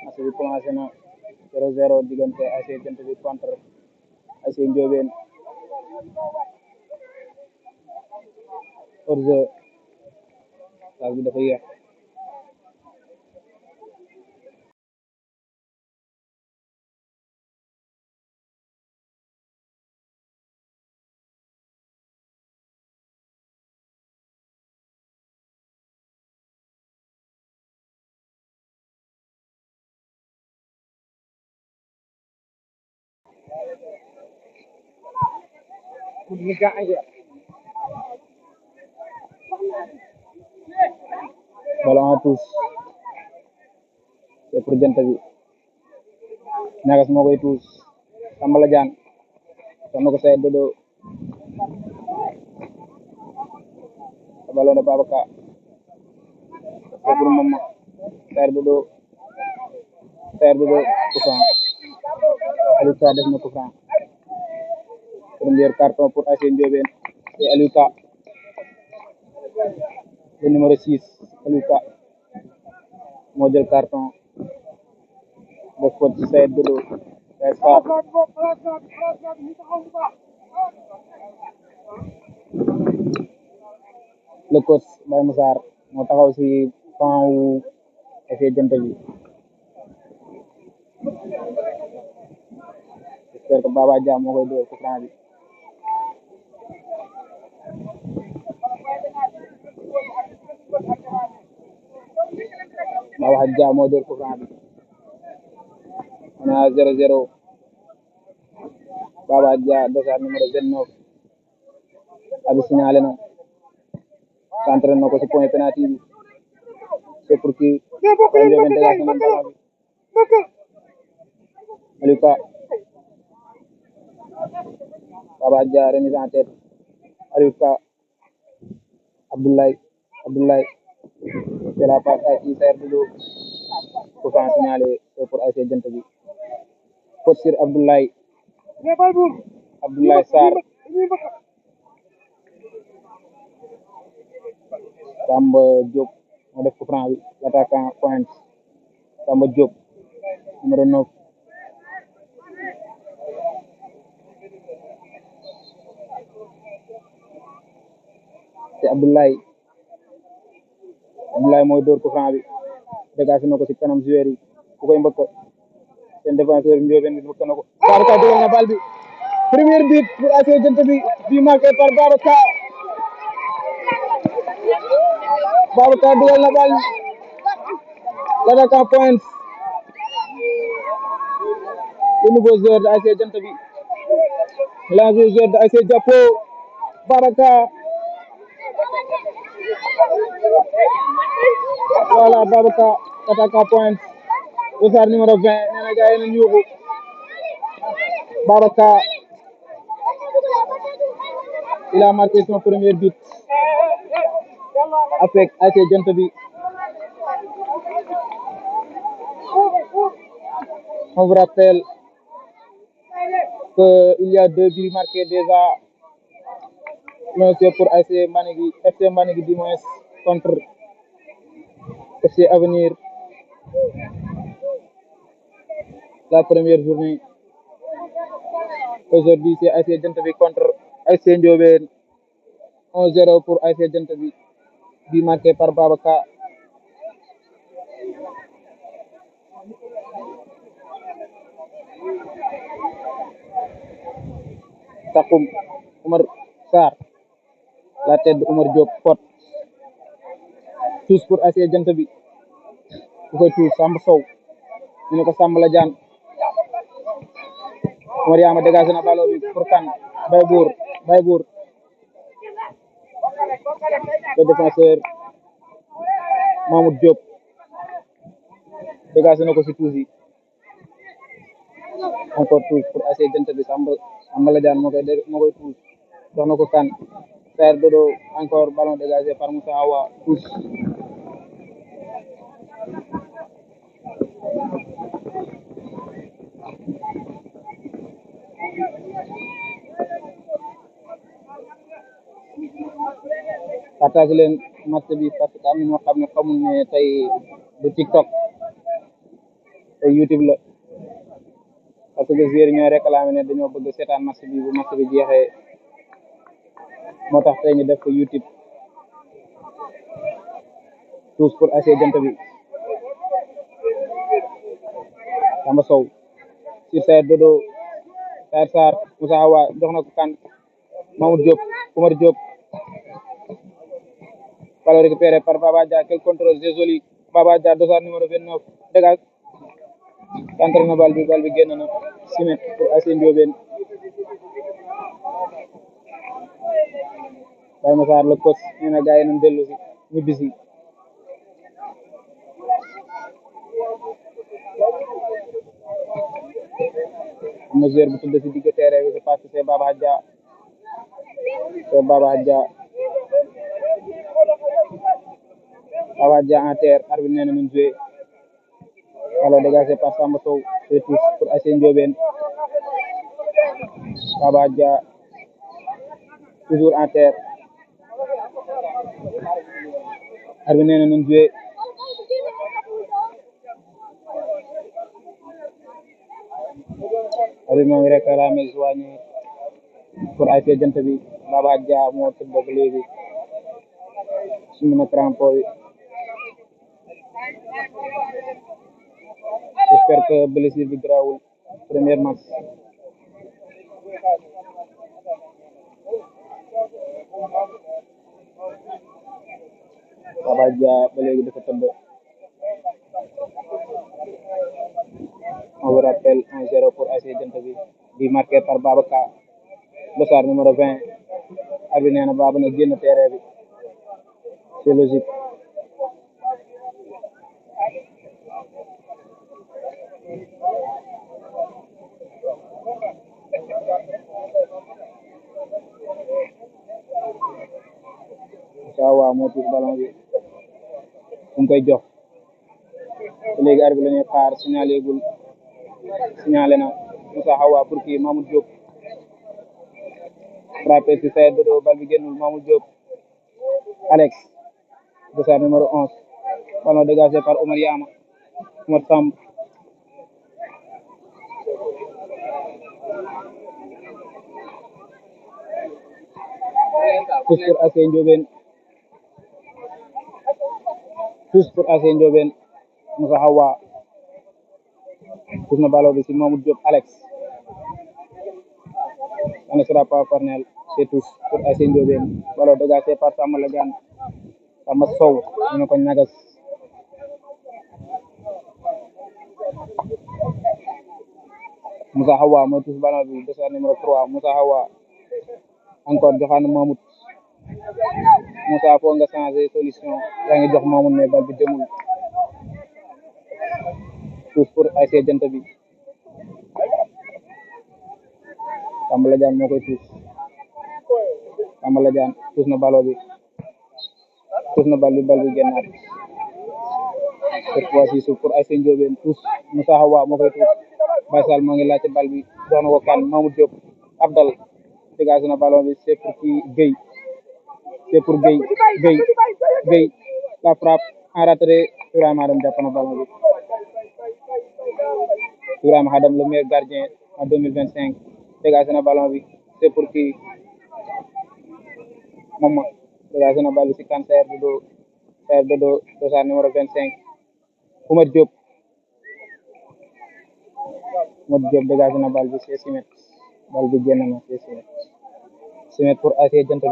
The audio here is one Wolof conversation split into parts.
match bi commencé na 0-0 diggante ASC Jant bi contre ASC Ndiobène hors-jeu bi dafa yéex. Ballon en touche c'est pour Jant bi Ñagas moo koy touche Sambala Diane jox na ko Saïd Dodo ballon de Babacar c'est pour Mama Saïd Dodo coup franc Aliou Ka def na coup franc premier carton pour ASC Ndiobène et Aliou Ka le numéro 6 Aliou Ka moo jël carton def ko ci Saïd Dodo Saïd Sarr le coach Baye Moussar moo taxaw ci camp wu ASC Jant bi j'espère que Baba Dia moo koy dóor coup franc bi Baba Dia moo dóor coup franc bi on est à 0-0 Baba Dia dossard numéro 29 abi signalé na centré na ko ci point penalty bi c'est pour qui Ndiobène dégagé na ballon bi Aliou Ka Baba Dia remise en tête Aliou Ka Abdoulaye c'est la passe à qui Saïd Dodo coup franc signalé c'est pour ASC Jant bi faute sur Abdoulaye Sarr Samba Diop moo def coup franc bi l'attaquant Pointe Samba Diop numéro 9 c'est Abdoulaye mooy dóor coup franc bi dégagé na ko ci kanam joueur yi ku koy mbëkk seen défenseur Ndiobène bi mbëkk na ko Babacar dugal na bal bi premier but pour ASC Jant bi marqué par Babacar dugal na bal l'attaquant Pointe le nouveau joueur de ASC Jant bi l'ancien joueur de ASC Jàppo Babacar voilà Babacar attaquant Pointe dossard numéro 20 nee na gars yi nañu yuuxu Babacar il a marqué son premier but avec ASC Jant bi. On vous rappelle qu'il y a 2 buts marqués déjà. Non, c'est pour FC Manigui dimanche contre FC Avenir. La première journée. Aujourd'hui, c'est ASC Jant bi contre ASC Ndiobène. 1-0 pour ASC Jant bi. But marqué par Babacar. Takoum Omar Sarr. La tête de Omar Diop Pot. Tous pour ASC Jant bi. Ku koy tuus Samba Sow. ñu ne ko Sambala Diane. Mariama dégagé na ballon bi pour kan Baybour le défenseur Mamoud Diop dégagé na ko si tuus yi encore tuus pour AC Jant bi Samba Ladiane moo koy tuus jox na ko kan Saer Dodo encore ballon dégagé par Moussa Awa tuus partage leen match bi parce que am na ñoo xam ne xamul ne tey du TikTok tey YouTube la parce que joueurs yi ñooy réclamé ne dañoo bëgg seetaan match bi bu match bi jeexee moo tax tey ñu def ko YouTube tous pour AC Jant bi Samba Sow sur Saer Dodo Saer Sarr Moussa Awa jox na ko kan Mamoud Diop Oumar Diop ballon récupéré par Baba Dia quel contrôle c'est joli Baba Dia dossard numéro 29 dégage centre na bal bi génn na simet pour AC Ndiobène Baye Massar le coach nee na gars yi nañ dellu si ñibbisi am na joueur bu tudd si digg terrain bi c'est parce que c'est Baba Dia en terre arbitre nee na nañ joué alors dégagé par Samba Sow c'est tous pour AC Ndiobène Baba Dia toujours en terre arbitre nee na nañ joué arbitre moo ngi réclamé soigné pour AC Jant bi Baba Dia moo tëdd ba léegi suñu na crampon bi j'espère que blessure bi grawul premier match Baba Dia ba léegi dafa tëdd on vous rappelle 1-0 pour AC Jant bi marqué par Babacar dossard numéro 20 arbitre nee na Baba na génn terrain bi c'est logique waaw moo tuus ballon bi fu mu koy jox léegi arbitre la ñuy xaar signalé na Moussa Awa pour kii Mamoud Diop frappé si Saer Dodo bal bi génnul Mamoud Diop Alex dossard numéro 11 ballon dégagé par Omar Samb tous pour AC Ndiobène Moussa Awa tous na ballon bi si Mamoud Diop Alex ça ne sera pas corner c'est tous pour AC Ndiobène ballon dégagé par Samba Ladiane Samba Sow ñu ne ko ñagas Moussa Awa mooy tous ballon bi dossard numéro 3 Moussa Awa encore joxaan Mamoud Moussa foo nga changé solution yaa ngi jox Mamoud mais bal bi demul tous pour AC Jant bi Samba Ladiane moo koy tous Samba Ladiane tous na ballon bi bal bi génnaat cette fois-ci suuf pour AC Ndiobène tous Moussa Awa moo koy tous Baye Sall moo ngi laajte bal bi jox na ko kan Mamoud Diop Abdal dégagé na ballon bi c'est pour kii Gueye la frappe en retrait Ibrahima Adam jàpp na ballon bi Ibrahima Adam le meilleur gardien en 2025 dégagé na ballon bi c'est pour kii Mama dégagé na ballon bi si kan Saer Dodo dossard numéro 25 Oumar Diop dégagé na ballon bi c'est Simet bal bi génn na c'est Simet pour AC Jant bi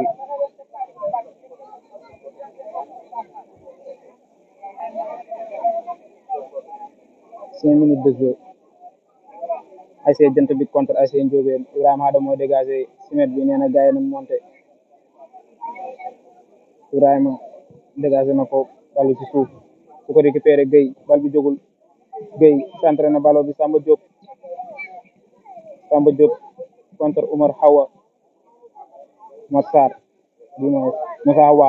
5 minutes de jeu AC Jant bi contre AC Ndiobène Ibrahima Adam mooy dégagé Simet bi nee na gars yi nañ monté Ibrahima dégagé na ko bal ci suuf su ko récupéré Gueye bal bi jógul Gueye centré na ballon bi Samba Diop contre Oumar Hawa Massar bi mooy Moussa Hawa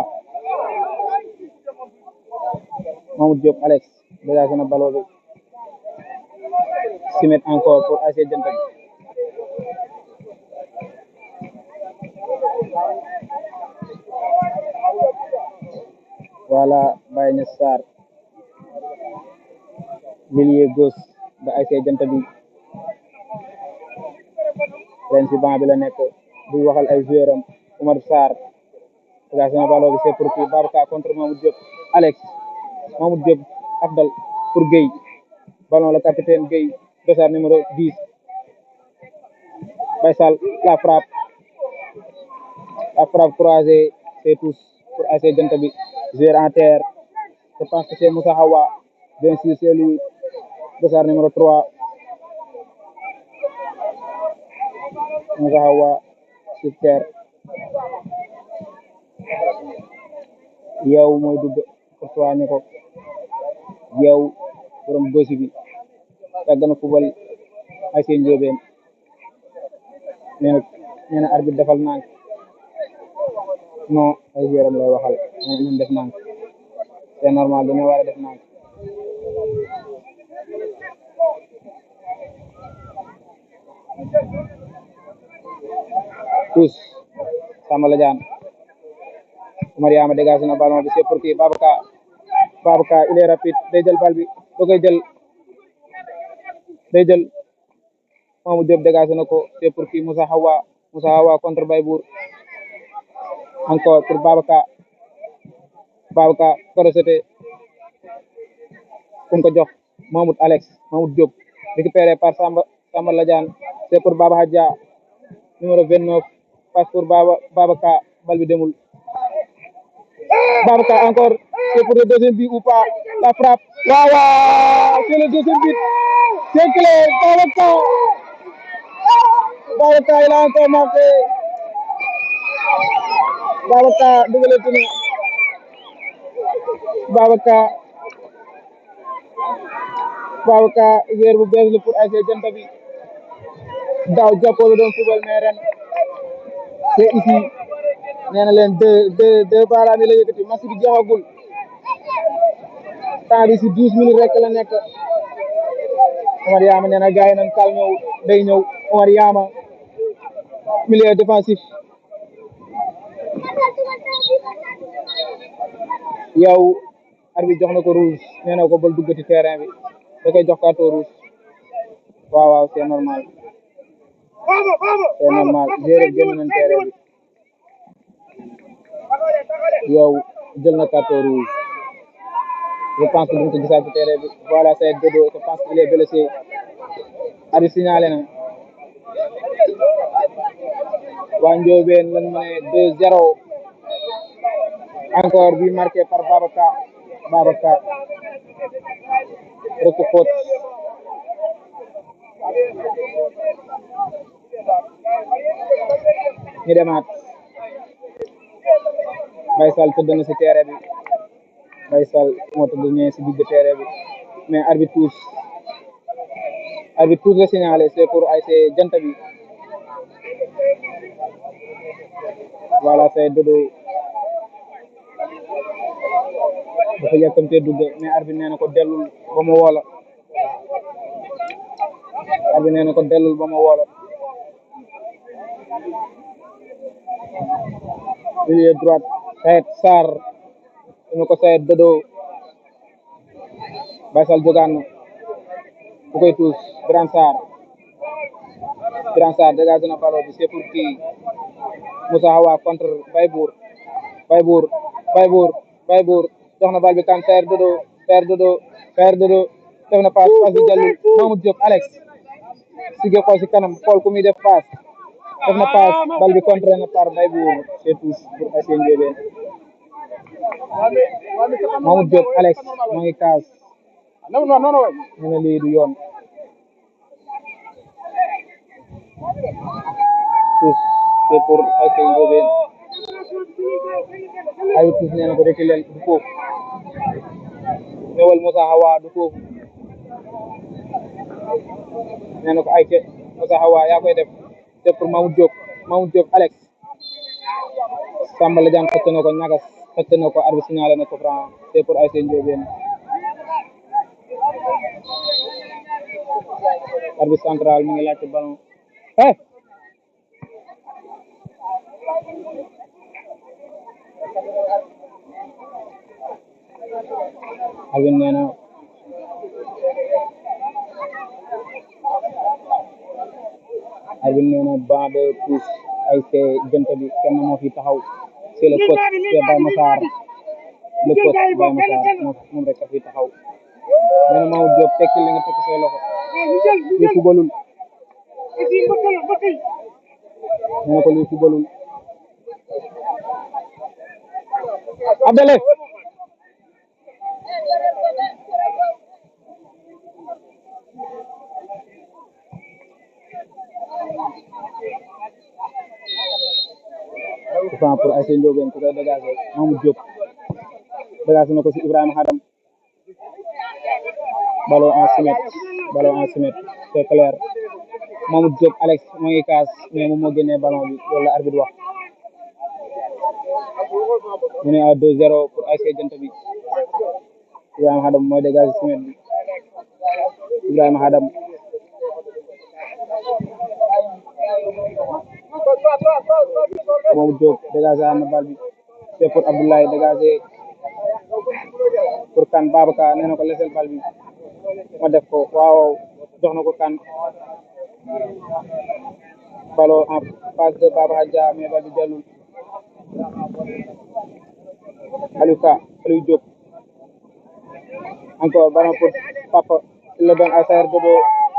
Mamadou Diop Alex dégagé na ballon bi Simet encore pour ASC Janta bi voilà Baye Niass Sarr milieu gauche ba ASC Janta bi ren ci banc bi la nekk di waxal ay joueur am Oumar Sarr dégagé na ballon bi c'est pour qui Babacar contre Mamadou Diop Alex Mamadou Diop Abdal pour Gueye ballon le capitaine Gueye dossard numéro 10 Baysal la frappe croisée c'est tous pour ASC Janta bi joueur en terre je pense que c'est Moussa Hawa bien sûr c'est lui dossard numéro 3 Moussa Hawa sur terre yow mooy dugg pour soigner ko yow borom gauche bi yàgg na football ASC Ndiobène nee na arbitre defal nànk non ay joueuram lay waxal ñun def nànk c'est normal dañoo war a def nànk tous Samba Ladiane Mariama dégagé na ballon bi c'est pour qui Babacar il est rapide day jël bal bi da koy jël Mamadou Diop dégagé na ko c'est pour qui Moussa Hawa contre Baybour encore pour Babacar corosete kum ko jox Mamadou Diop récupéré par Samba Ladiane c'est pour Baba Hadja numéro 29 passe pour Babacar bal bi demul Babacar encore c'est pour le deuxième but ou pas la frappe waaw c'est le deuxième but c'est clair Babacar il a encore marqué Babacar dugalati na Babacar joueur bu bees la pour ASC Janta bi daaw jàppoo la doon football mais ren c'est ici nee na leen deux baaraam yi la yëkkati match bi jeexagul temps bi si 12 minutes rek la nekk Omar Yama nee na gars yi nañ calme wu day ñëw Omar Yama milieu défensif yow arbitre jox na ko rouge nee na ko bal duggati terrain bi da koy jox carton rouge waaw c'est normal joueur génn nañ terrain bi yow jël na carton rouge je pense que duñ ko gisaat ci terrain bi voilà c'est Dodo je pense qu'il est blessé arbitre signalé na waa Ndiobène lañ mu ne 2-0 encore bi marqué par Babacar rek faute ñu demaat Baysal tëdd na ci terrain bi Baysal moo tëdd ne ci digg terrain bi mais arbitre touche la signalé c'est pour ASC Janta bi voilà c'est Dodo dafa yàkkamtee dugg mais arbitre nee na ko dellul ba ma woola milieu droite Saïd Sarr dina ko Saïd Dodo Baysal jogaan na bu koy tuus Grand Sarr dégagé na ballon bi c'est pour qui Moussa Hawa contre Baybour jox na bal bi kan Saïd Dodo def na passe bi jàllul Mamadou Diop Alex sige xool si kanam xool ku muy def passe def na passe bal bi contré na par Baybour c'est tous pour ASC Ndiobène Mamadou Diop Alex moo ngi kaas nee na lii du yoon tous c'est pour ASC Ndiobène ay tous nee na ko reculer du foofu ñëwal Moussa Hawa du foofu nee na ko ay ca Moussa Hawa yaa koy def c'est pour Mamoud Diop Alex Samba Ladiane xëcc na ko ñagas xëcc na ko arbitre signalé na ko franc c'est pour ASC Ndiobène arbitre central mu ngi laajte ballon arbitre nee na banc de touche ASC Jant bi kenn moo fi taxaw c'est le coach c'est Baye Massar le coach Baye Massar moom rek a fi taxaw nee na Mamoud Diop tekki li nga tekki say loxo lii fubalul nee na ko lii fubalul Abdallah franc pour ASC Ndiobène ku koy dégagé Mamoud Diop dégagé na ko si Ibrahima Hadam ballon en simètre c'est clair Mamoud Diop Alex moo ngi kaas mais moom moo génnee ballon bi loolu la arbitre wax mu ne à 2-0 pour ASC Jant bi Ibrahima Hadam mooy dégagé simètre bi Ibrahima Hadam Mamoud Diop dégagé na bal bi c'est pour Abdoulaye dégagé pour Kane Babacar nee na ko lesel bal bi ma def ko waaw jox na ko Kane ballon en face de Baba Hadja mais bal bi jàllul Aliou Diop encore ballon pour Papa il le donne à Saër Dodo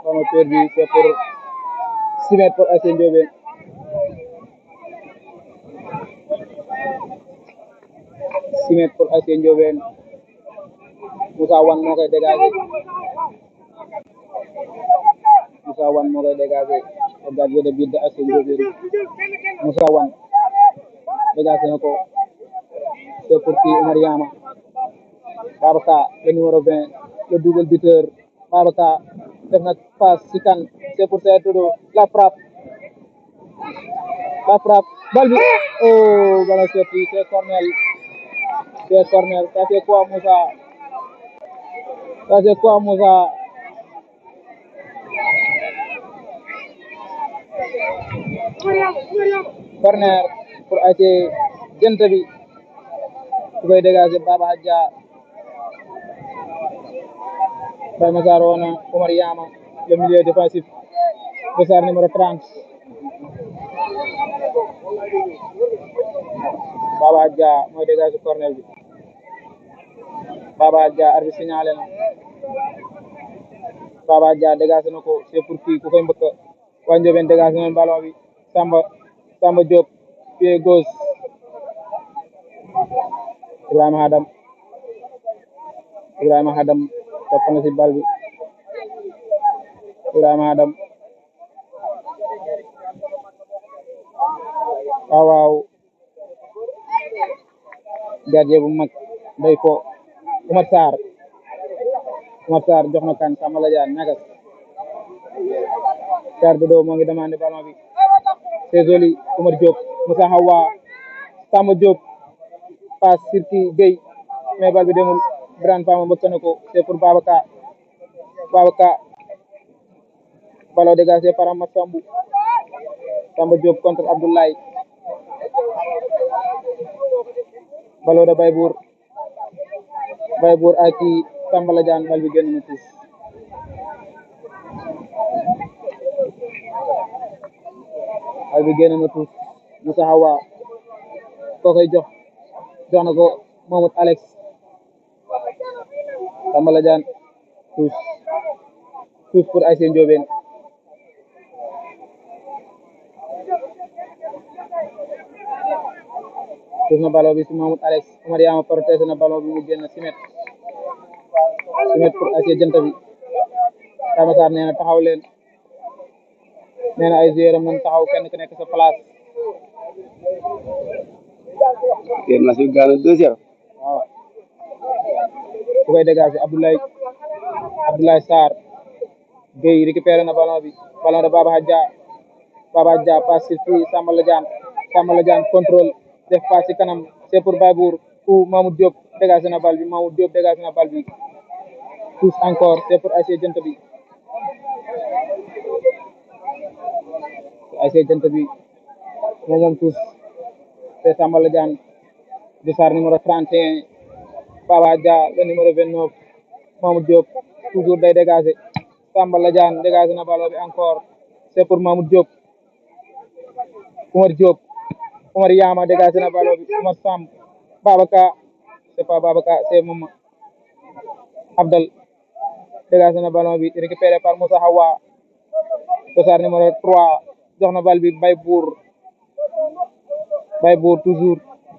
ballon perdu c'est pour 6 mètres pour ASC Ndiobène pour ASC Ndiobène Moussa Wane moo koy dégagé au gardien de but de ASC Ndiobène Moussa Wane dégagé na ko c'est pour qui Oumar Yama Babacar le numéro 20 le double buteur Babacar def na passe ci Kane c'est pour Saër Dodo la frappe bal bi oh ballon sorti c'est corner ça c'est quoi Moussa corner pour ASC Jant bi ku koy dégager Baba Hadja Baye Massar woona Oumar Yama le milieu défensif Massar numéro 30 Baba Hadja mooy dégager corner bi Baba Hadja arbitre signalé na Baba Hadja dégagé na ko c'est pour qui ku koy mbëkk waa Ndiobène dégagé na ballon bi Samba Diop pied gauche Ibrahima Hadam topp na ci bal bi Ibrahima Hadam waaw gardien bu mag day ko Oumar Sarr jox na Kane Samba Ladiane ñagas Saër Dodo moo ngi demandé ballon bi c'est joli Oumar Diop Moussa Hawa Samba Diop passe sur qui Gueye mais bal bi demul Birane Fama mbëkk na ko c'est pour Babacar ballon dégagé par Ahmad Sambou Samba Diop contre Abdoulaye ballon de Baybour à qui Samba Ladiane bal bi génn na tuus Moussa Hawa koo koy jox na ko Mamoud Alex Samba Ladiane tuus pour ASC Ndiobène tuus na ballon bi si Mamoud Alex Oumar Yama protégé na ballon bi mu génn 6 mètres pour ASC Jant bi Baye Massar nee na taxaw leen nee na ay joueurs am nañ taxaw kenn ku nekk sa place yéen na si gaana 2-0 waaw ku koy dégager Abdoulaye Sarr Gueye récupéré na ballon bi, ballon de Baba Hadja. Baba Hadja passe ci Sambala Diane, Sambala Diane contrôle def passe ci kanam, c'est pour Baybour ou Mamoud Diop dégagé na balle bi, Mamoud Diop dégagé na balle bi, touche encore, c'est pour ASC Jant bi, ASC Jant bi moom touche, c'est Sambala Diane, Dossard numéro 31, Baba Hadja le numéro 29, Mamoud Diop toujours day dégagé, Sambala Diane dégagé na balle bi encore, c'est pour Mamoud Diop, Oumar Diop, Oumar Yama dégagé na balle bi, Oumar Samb, Babacar, c'est pas Babacar, c'est Maman Abdel dégagé na ballon bi récupéré par Moussa Hawa, Dossard numéro 3 jox na balle bi Baybour toujours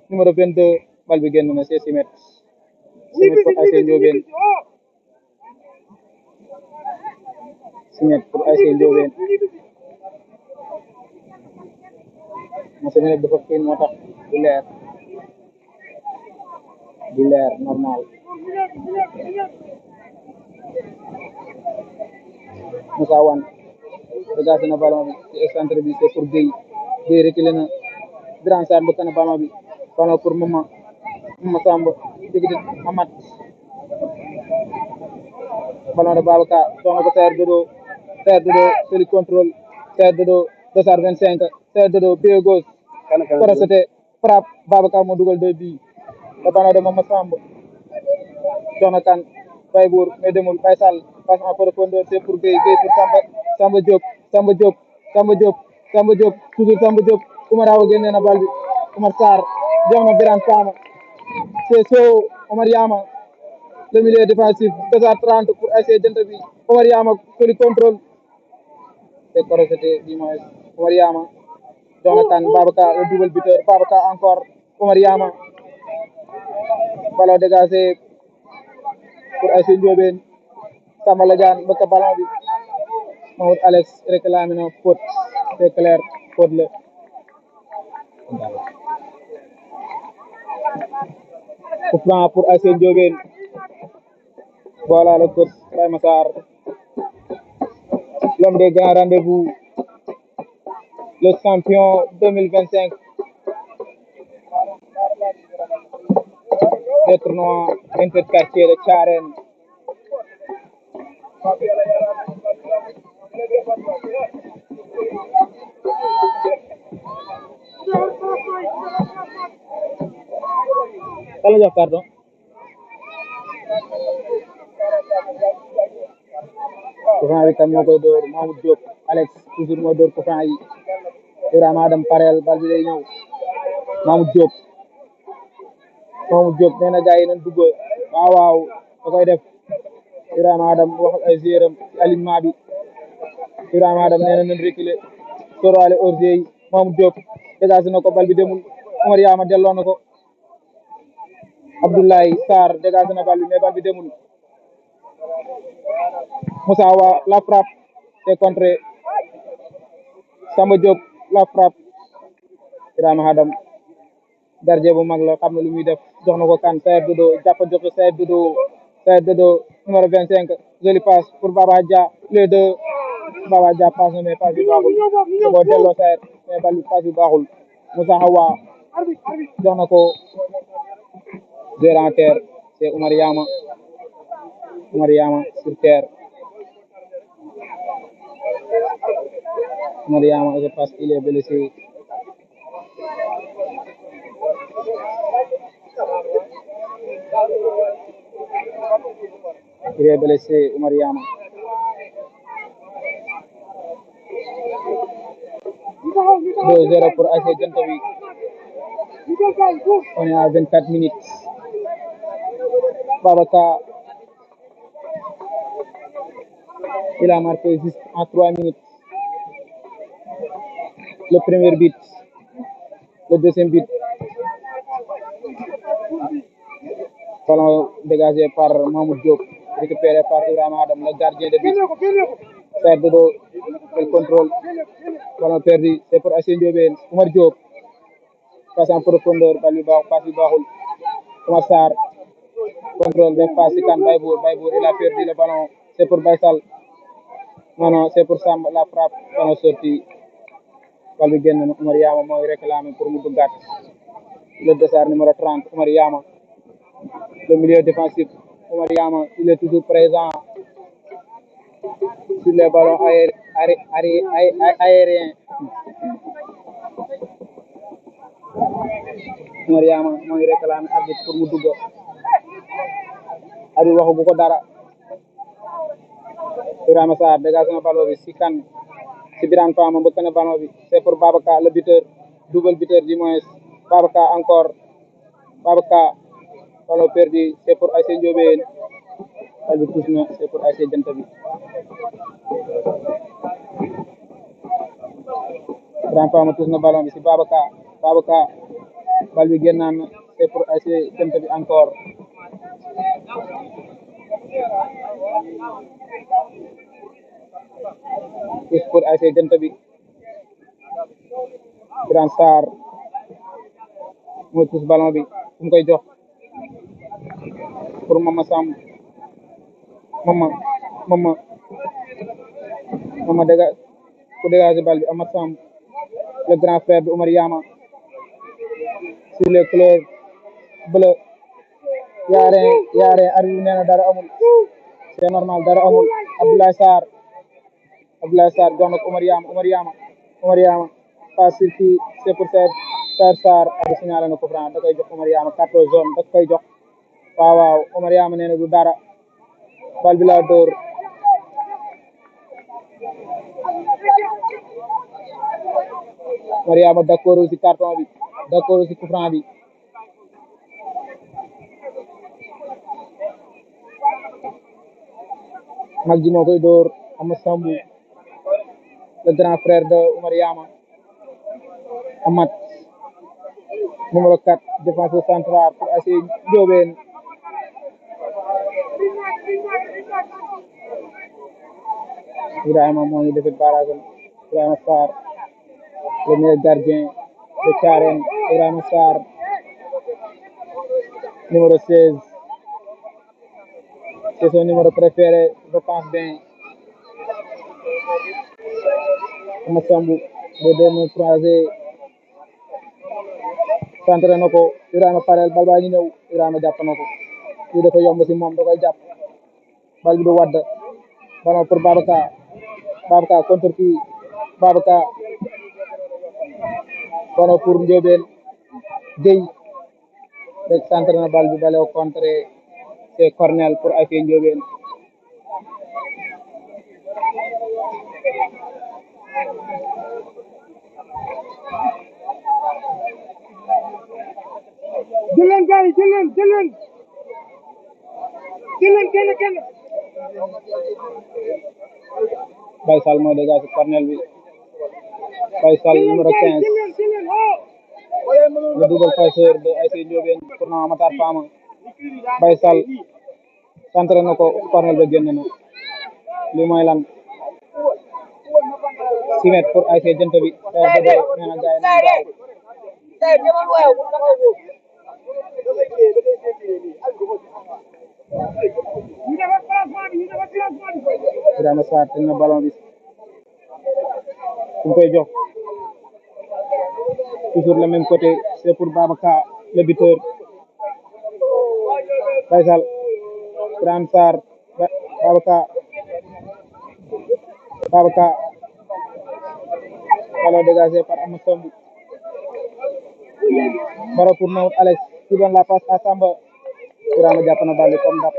numéro 22 balle bi génn na c'est 6 mètres pour ASC Ndiobène, 6 mètres pour ASC Ndiobène. Moussa bi nag dafa xiin moo tax du leer normal. Moussa Wane dégagé na ballon bi ci excentré bi, c'est pour Gueye, Gueye reculé na, Grand Sarr bëkk na ballon bi, ballon pour Mama Samb digg Amat, ballon de Babacar jox na ko Saër Dodo soli contrôle, Saër Dodo, Dossard 25, Saër Dodo pied gauche crocheté frappe, Babacar moo dugal 2 buts, le ballon de Mama Samb jox na kan Baybour mais demul, Baye Sall passe en profondeur, c'est pour Gueye pour Samba Diop, toujours Samba Diop, Oumar Awa génne na bal bi, Oumar Sarr jox na Birane Fama, c'est Sow, Oumar Yama le milieu défensif, 2h30 pour ASC Jant bi, Oumar Yama soli contrôle, c'est crocheté dimanche, Oumar Yama jox na kan Babacar le double buteur, Babacar encore, Oumar Yama, ballon dégagé pour ASC Ndiobène, Sambala Diane bëkk ballon bi, Maoud Alex réclamé na faute, c'est clair faute la. Coup franc pour ASC Ndiobène, voilà le coach Baye Massar, l'homme des grands rendez-vous, le champion 2025 des tournois interquartiers de Thiarène. Kala jox pardon coup franc bi kan moo koy dóor, Mamoud Diop, Alex toujours moo dóor coup franc yi, Ibrahima Adam parel bal bi day ñëw, Mamoud Diop nee na gars yi nañ dugg, waaw da koy def, Ibrahima Adam wax ak ay joueuram ci alignement bi, Ibrahima Adam nee na nañ reculer sóoraale hors-jeu yi, Mamoud Diop dégagé na ko bal bi demul, Oumar Yama delloo na ko, Abdoulaye Sarr dégagé na bal bi mais bal bi demul, Moussa Wa la frappe c'est contré, Samba Diop la frappe, Ibrahima Adam gardien bu mag la xam na lu muy def, jox na ko kan Saër Dodo jàppanteku ko Saër Dodo numéro 25, joli passe pour Baba Hadja, les deux, Baba Hadja passe na mais passe bi baaxul, da ko delloo Saër mais bal bi passe bi baaxul, Moussa Hawa jox na ko en terre, c'est Oumar Yama sur terre, Oumar Yama je pense qu'il est blessé. Il est blessé, Oumar Yama. Deux 0 pour ASC Jant bi. On est à 24 minutes. Babacar, il a marqué juste en 3 minutes. Le premier but, le deuxième but. Ballon dégagé par Mamoud Diop, récupéré par Ibrahima Adam, le gardien de but. Saër Dodo, le contrôle. Ballon perdu, c'est pour ASC Ndiobène. Oumar Diop, passe en profondeur, passe bi baaxul. Oumar Sarr, contrôle de passe kan Baybour, il a perdu le ballon, c'est pour Baye Sall. non non c'est pour Samba la frappe on a sorti bal bi génn na Oumar Yama mooy réclamé pour mu duggaat le dossard numéro 30 Oumar Yama le milieu défensif Oumar Yama il est toujours présent sur les ballons aériens Oumar Yama mooy réclamé arbitre pour mu dugg arbitre waxu bu ko dara Ibrahima Sarr dégage na ballon bi si kan si Birane Fama mbëkk na ballon bi c'est pour Babacar le buteur double buteur du moins Babacar encore Babacar ballon perdu c'est pour ASC Ndiobène bal bi touche na c'est pour ASC Janta bi Birane Fama touche na ballon bi si Babacar bal bi génnaan na c'est pour ASC Janta bi encore touche pour ASC Janta bi Birane Sarr mooy touche ballon bi fu mu koy jox pour Mama Samb Mama dégage bal bi Amath Samb le grand frère de Oumar Yama sur les couleurs bleu yaare arbitre nee na dara amul c'est normal dara amul Abdoulaye Sarr jox na ko Oumar Yama passe sur kii c'est pour Sarr arbitre signalé na coup franc da koy jox Oumar Yama carton jaune da koy jox waaw Oumar Yama nee na du dara bal bi la dóor Oumar Yama d'accord ci carton bi d'accord ci coup franc bi mag ji moo koy dóor Amath Sambu le grand frère de Oumar Yama Amath numéro 4 défenseur central pour ASC Ndiobène Ibrahima moo ngi defet barrage Ibrahima Sarr le meilleur gardien de Thiarène Ibrahima Sarr numéro 16 c'est son numéro préféré je pense bien Amath Sambu le deux mains croisées centré na ko Ibrahima parel bal baa ngi ñëw Ibrahima jàpp na ko kii dafa yomb si moom da koy jàpp bal bi du wadd ballon pour Babacar contre kii Babacar ballon pour Ndiobène Gueye rek centré na bal bi balew contre c'est cornel pour ASC Ndiobène jëleen gars yi jëleen kenn Baye Sall mooy dégage cornel bi Baye Sall numéro 15 le double passeur de ASC Ndiobène pour na Matar Fama Baye Sall centré na ko cornel ba génn na li mooy lan 6 mètres pour ASC Janta bi nee na gaay nañ gaaw Ibrahima Sarr teg na ballon bi fu mu koy jox toujours le même côté c'est pour Babacar le buteur Baye Sall Ibrahima Sarr Babacar ballon dégagé par Amath Sambu baro pour Mahmoud Alex qui donne la passe à Samba Ibrahima jàpp na bal bi comme daf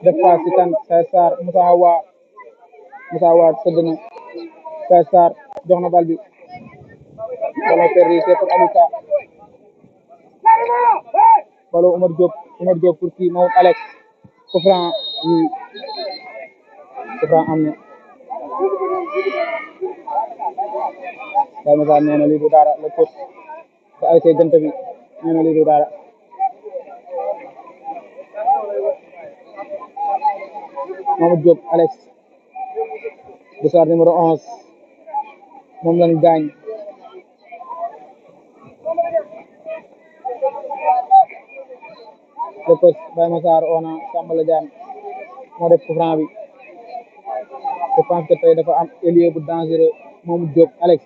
def passe ci kan Sarr Moussa Hawa sëgg na Sarr jox na bal bi ballon perdu c'est pour Aluka ballon Oumar Diop pour kii Mahmoud Alex coup franc am na Baye Moussa nee na lii du dara le coach te ASC Janta bi nee na lii du dara Mahmoud Diop Alex Boussard numéro 11 moom lañ gaañ le coach Baye Massar ona Samba Diagne moo def coup franc bi je pense que tey dafa am ailier bu dangereux Mamadou Diop Alex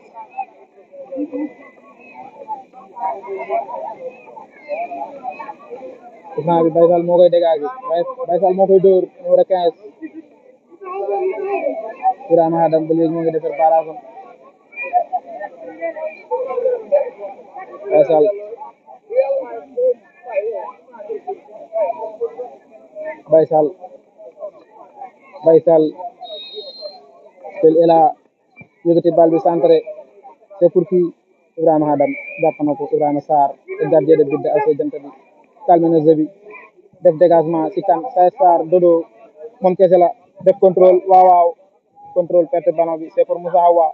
coup franc bi Baye Fall moo koy dégagé Baye Fall moo koy dóor numéro 15 Ibrahima Adam ba léegi moo ngi defar barrage Baye Fall Baye Fall Baye Fall tel est là yëkkati bal bi centré c'est pour qui Ibrahima Adam jàpp na ko Ibrahima Sarr te gardien de but de ASC Jant bi calme na jeu bi def dégagement ci kan Sarr Dodo moom kese la def contrôle waaw contrôle perte ballon bi c'est pour Moussa Hawa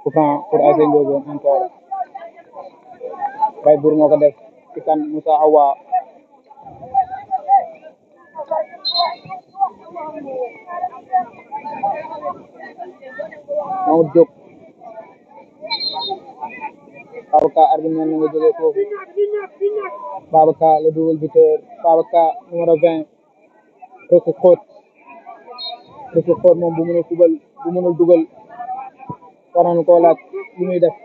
coup franc pour ASC Ndiobène encore Baye Bour moo ko def ci kan Moussa Hawa Mamadou Diop Babacar arbitre nee na nga jógee foofu Babacar le double buteur Babacar numéro 20 Rëkk Xóot moom bu mënul dugal war nañu koo laaj lu muy def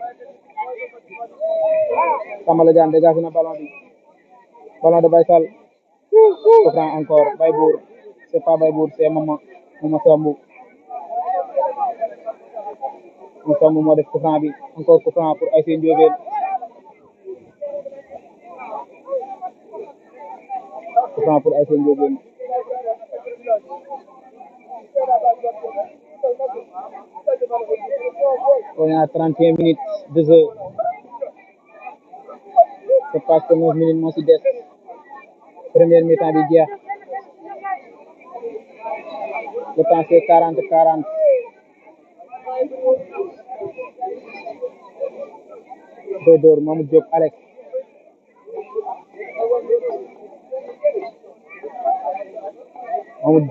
Sambala Diane dégagé na ballon de Baye Fall coup franc encore Baye Bour c'est pas Baye Bour c'est Mama Samb moo def coup franc bi encore coup franc pour ASC Ndiobène coup franc pour ASC Ndiobène on est à 31 minutes de jeu c'est parce que 9 minutes moo ci des première mi-temps bi jeex le temps c'est 40 Dóor Mamadou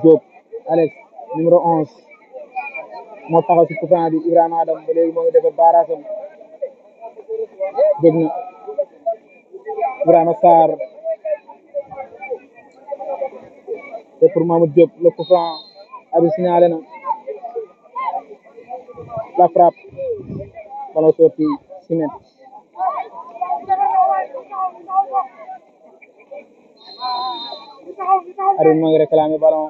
Diop Alex numéro 11 moo taxaw ci coup franc bi Ibrahima Adam ba léegi moo ngi defar barrage am jóg na Ibrahima Sarr c'est pour Mamadou Diop le coup franc abi signalé na la frappe ballon sorti 6 mètres arbitre moo ngi réclamé ballon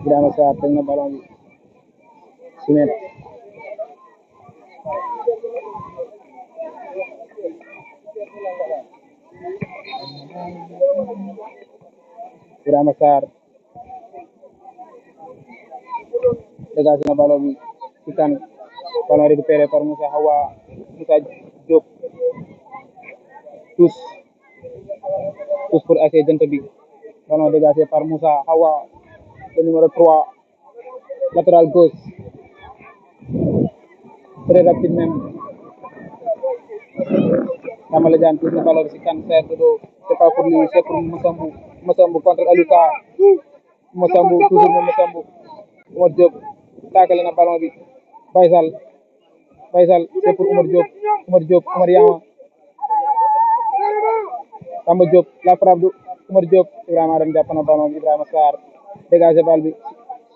Ibrahima Sarr teg na ballon bi 6 mètres Ibrahima Sarr dégagé na ballon bi ci kan ballon récupéré par Moussa Diop tous pour ASC Jant bi ballon dégagé par Moussa Hawa le numéro 3 latéral gauche très rapide même Sambala Diane tous na ballon bi ci kan Serre Dodo c'est pas pour lui c'est pour Massambu contre Aluka Massambu toujours moom Massambu Omar Diop taakale na ballon bi Baye Sall c'est pour Omar Diop Omar Yama Samba Diop la frappe de Omar Diop Ibrahima Adam jàpp na ballon bi Ibrahima Sarr dégagé bal bi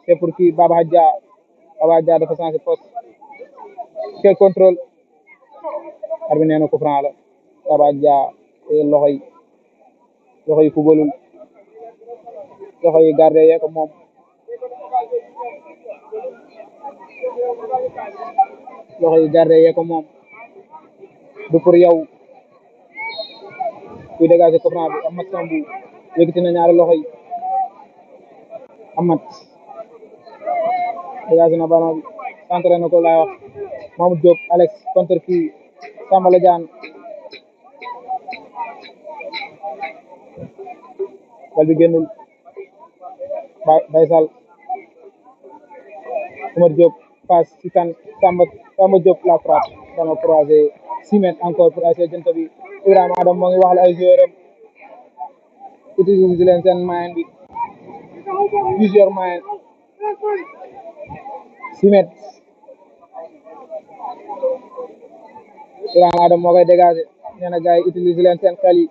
c'est pour qui Baba Hadja dafa changé poste quel contrôle arbitre nee na coup franc la Baba Hadja loxo yi fubalul loxo yi gardé yee ko moom du pour yow kuy dégagé coup franc bi Amat Sambu yëkkati na ñaari loxo yi Amat dégagé na ballon bi centré na ko laay wax Mamadou Diop Alex contre kii Sambala Diane bal bi génnul Baye Sall Omar Diop passe ci kan Samba Diop la frappe dama croisé 6 mètres encore pour ASC Jant bi Ibrahima Adam moo ngi wax la ay joueur am utiliser leen seen moyen bi use your moyen Simet Ibrahima Adam moo koy dégagé nee na gars yi utiliser leen seen xel yi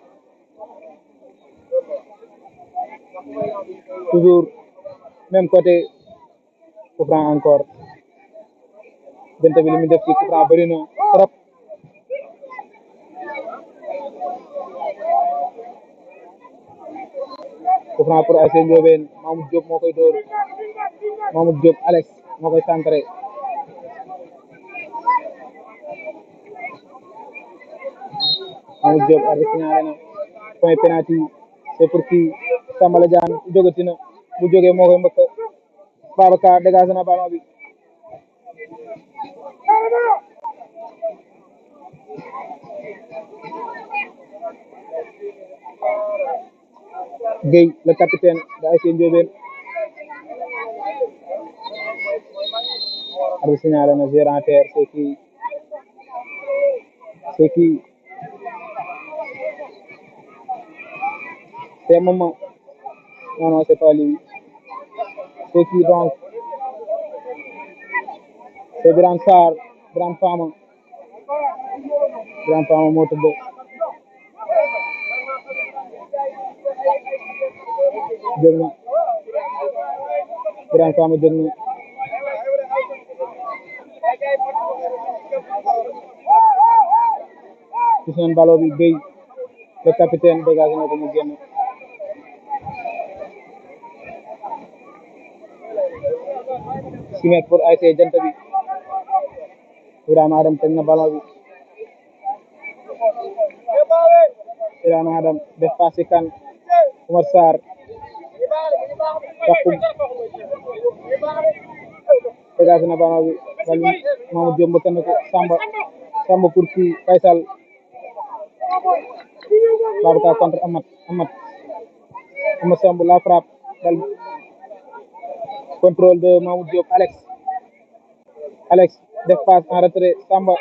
toujours même côté coup franc encore Jant bi li mu def ci coup franc bëri na trop coup franc pour ASC Ndiobène Mamoud Diop moo koy dóor Mamoud Diop Alex moo koy centré Mamoud Diop arbitre signalé na point penalty c'est pour qui Sambala Diagne jógati na bu jógee moo koy mbëkk Babacar dégagé na ballon bi Gueye le capitaine de ASC Ndiobène arbitre signalé na gérant terre c'est qui c'est Maman non c'est pas lui c'est qui donc c'est Birane Sarr Birane Fama moo tudd jóg na Birane Fama jóg na gis nañ ballon bi Gueye le capitaine dégagé na ko mu génn 6 mètres pour ASC Jant bi Ibrahima Adam teg na ballon bi Ibrahima Adam def passe kan Oumar Sarr taxum dégagé na ballon bi bal Mamadou Diop mbëkk na ko Samba pour kii Faysal Babacar contre Amat Samb la frappe bal contrôle de Mamadou Diop Alex def passe en retrait Samba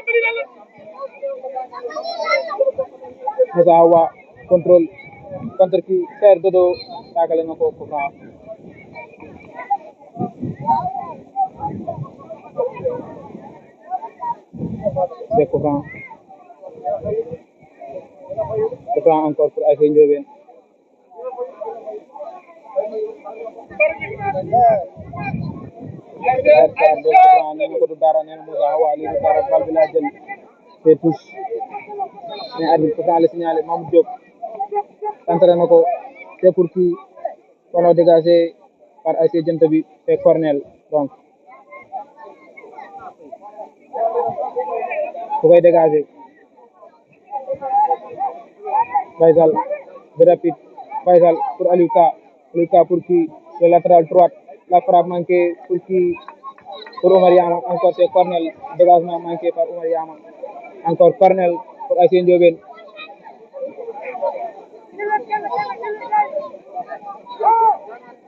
Moussa Awa contrôle contre qui Fer Dodo taakale na ko coup franc c'est coup franc encore pour ASC Ndiobène nee na ko du dara nee na Moussa Awa lii du dara bal bi laa jël c'est touche mais arbitre coup franc la signalé Mamadou Diop centré na ko c'est pour qui ballon dégagé par ASC Jant bi c'est Cornel donc ku koy dégagé Faysal de rapide Faysal pour Aliou Ka pour qui le latéral droite la frappe manquée pour qui pour Oumar Yama encore c'est Cornel dégagement manqué par Oumar Yama encore Cornel pour ASC Ndiobène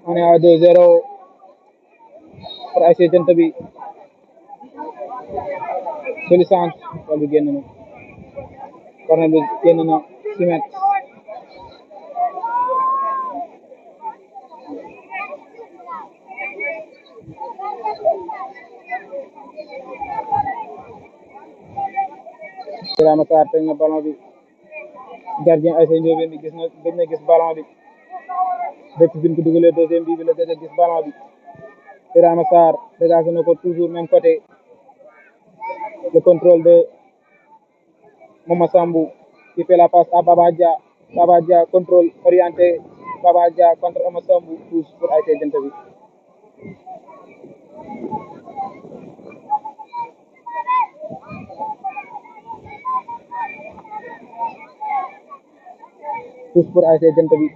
on est à 2-0 pour ASC Jant bi soli centre bal bi génn na Cornel bi génn na 6 mètres Ibrahima Sarr teg na ballon bi gardien ASC Ndiobène bi gëj na gis ballon bi depuis bi ñu ko dugalee deuxième bi la gëj a gis ballon bi Ibrahima Sarr dégagé na ko toujours même côté le contrôle de Mama Sambou qui fait la passe à Baba Dia contrôle orienté Baba Dia contre Mama Sambou tous pour ASC Jant bi tous pour ASC Jant bi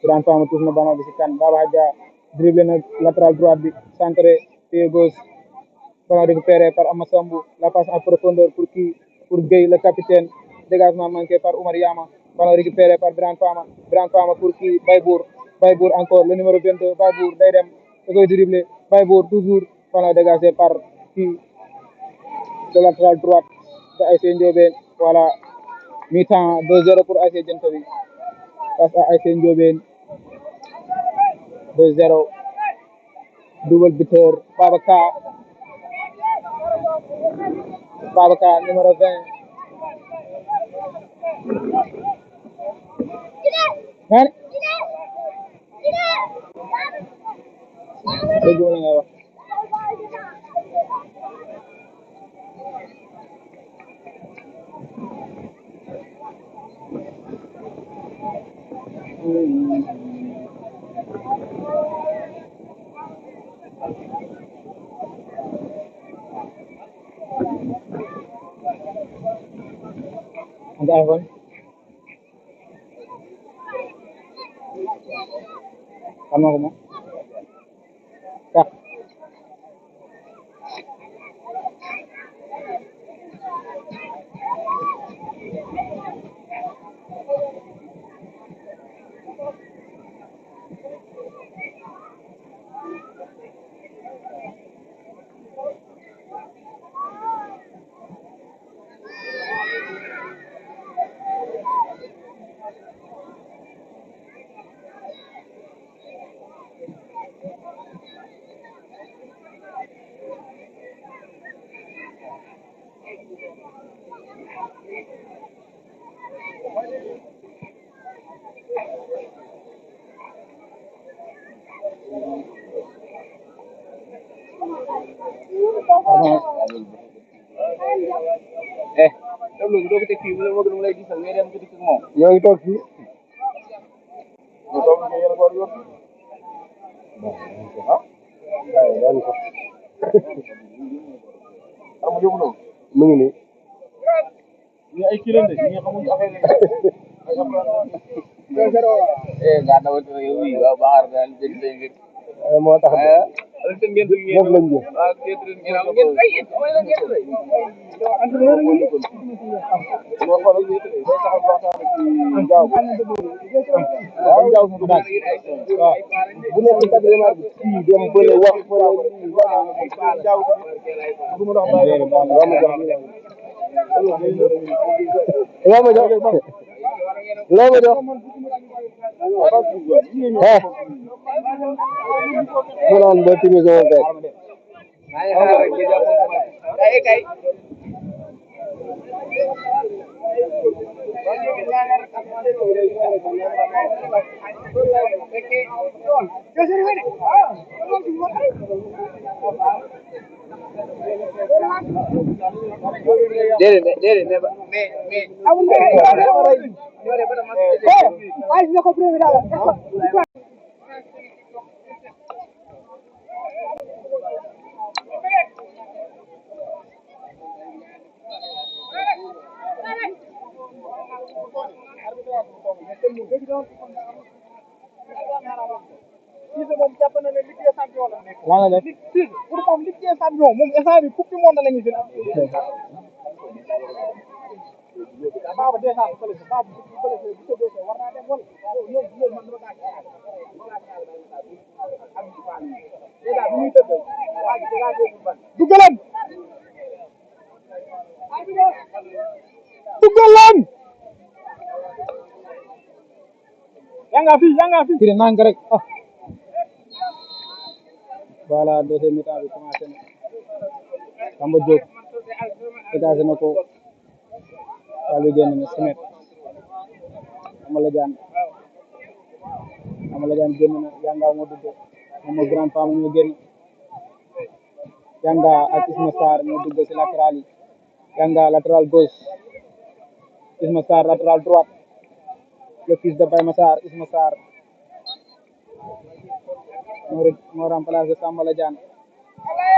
Birane Fama tous na ballon bi ci kan Baba Dia dribblé na latéral droite bi centré pied gauche ballon récupéré par Ama Sambou la passe en profondeur pour qui pour Gueye le capitaine dégagement manqué par Oumar Yama ballon récupéré par Birane Fama pour qui Baybour encore le numéro 22 Baybour day dem da koy dribblé Baybour toujours ballon dégagé par qui le latéral droite de ASC Ndiobène voilà mi-temps 2-0 pour ASC Jant bi face à ASC Ndiobène 2-0 double buteur Babacar numéro 20 man déggoo la ngay wax nga iPhone xam nga ko moom sax loolu doo ko teg fii mu ne lay gisal ngay dem ci dikk moom. ñoo ngi toog fii. mu toog nga yéen a ko yor. ah. waaw daan ko. xam nga yóbbu noonu. mu ngi nii. ñi ay kii lañ de ñi xamuñu affaire yi. nga daw yow yi waaw baaxar daal jël say ngir. moo tax de. ñëpp lañ jëm. waaw ngeen ay it mooy la ngeen rek. ñoo xool day taxaw waxtaan ak Njaaw. waaw Ndiaw mu daal waaw bu nekk ci quatrième bi kii dem bële wax fële Njaaw bu ma dox bàyyi loo ma jox loo ma jox mu naan ba timi sama fekk lan la def pour moom Ligue des champions moom instant bi coupe du monde la ñu fi baba déjà fële baba fële bu ko dossé war naa dem wala loolu man dama déjà bu muy tëdd waa ji déjà dugaleen yaa nga fi kii de nang rek ah voilà deuxième mi-temps bi commencé na Samba Diop dégagé na ko Saliou génn na Simet Amala Diane génn na Yanga moo dugg moom ak grand femme ñoo génn Yanga ak Isma Sarr ñoo dugg ci latéral yi Yanga latéral gauche Isma Sarr latéral droite le fils de Baye Massar Isma Sarr moo remplacé Sambala Diane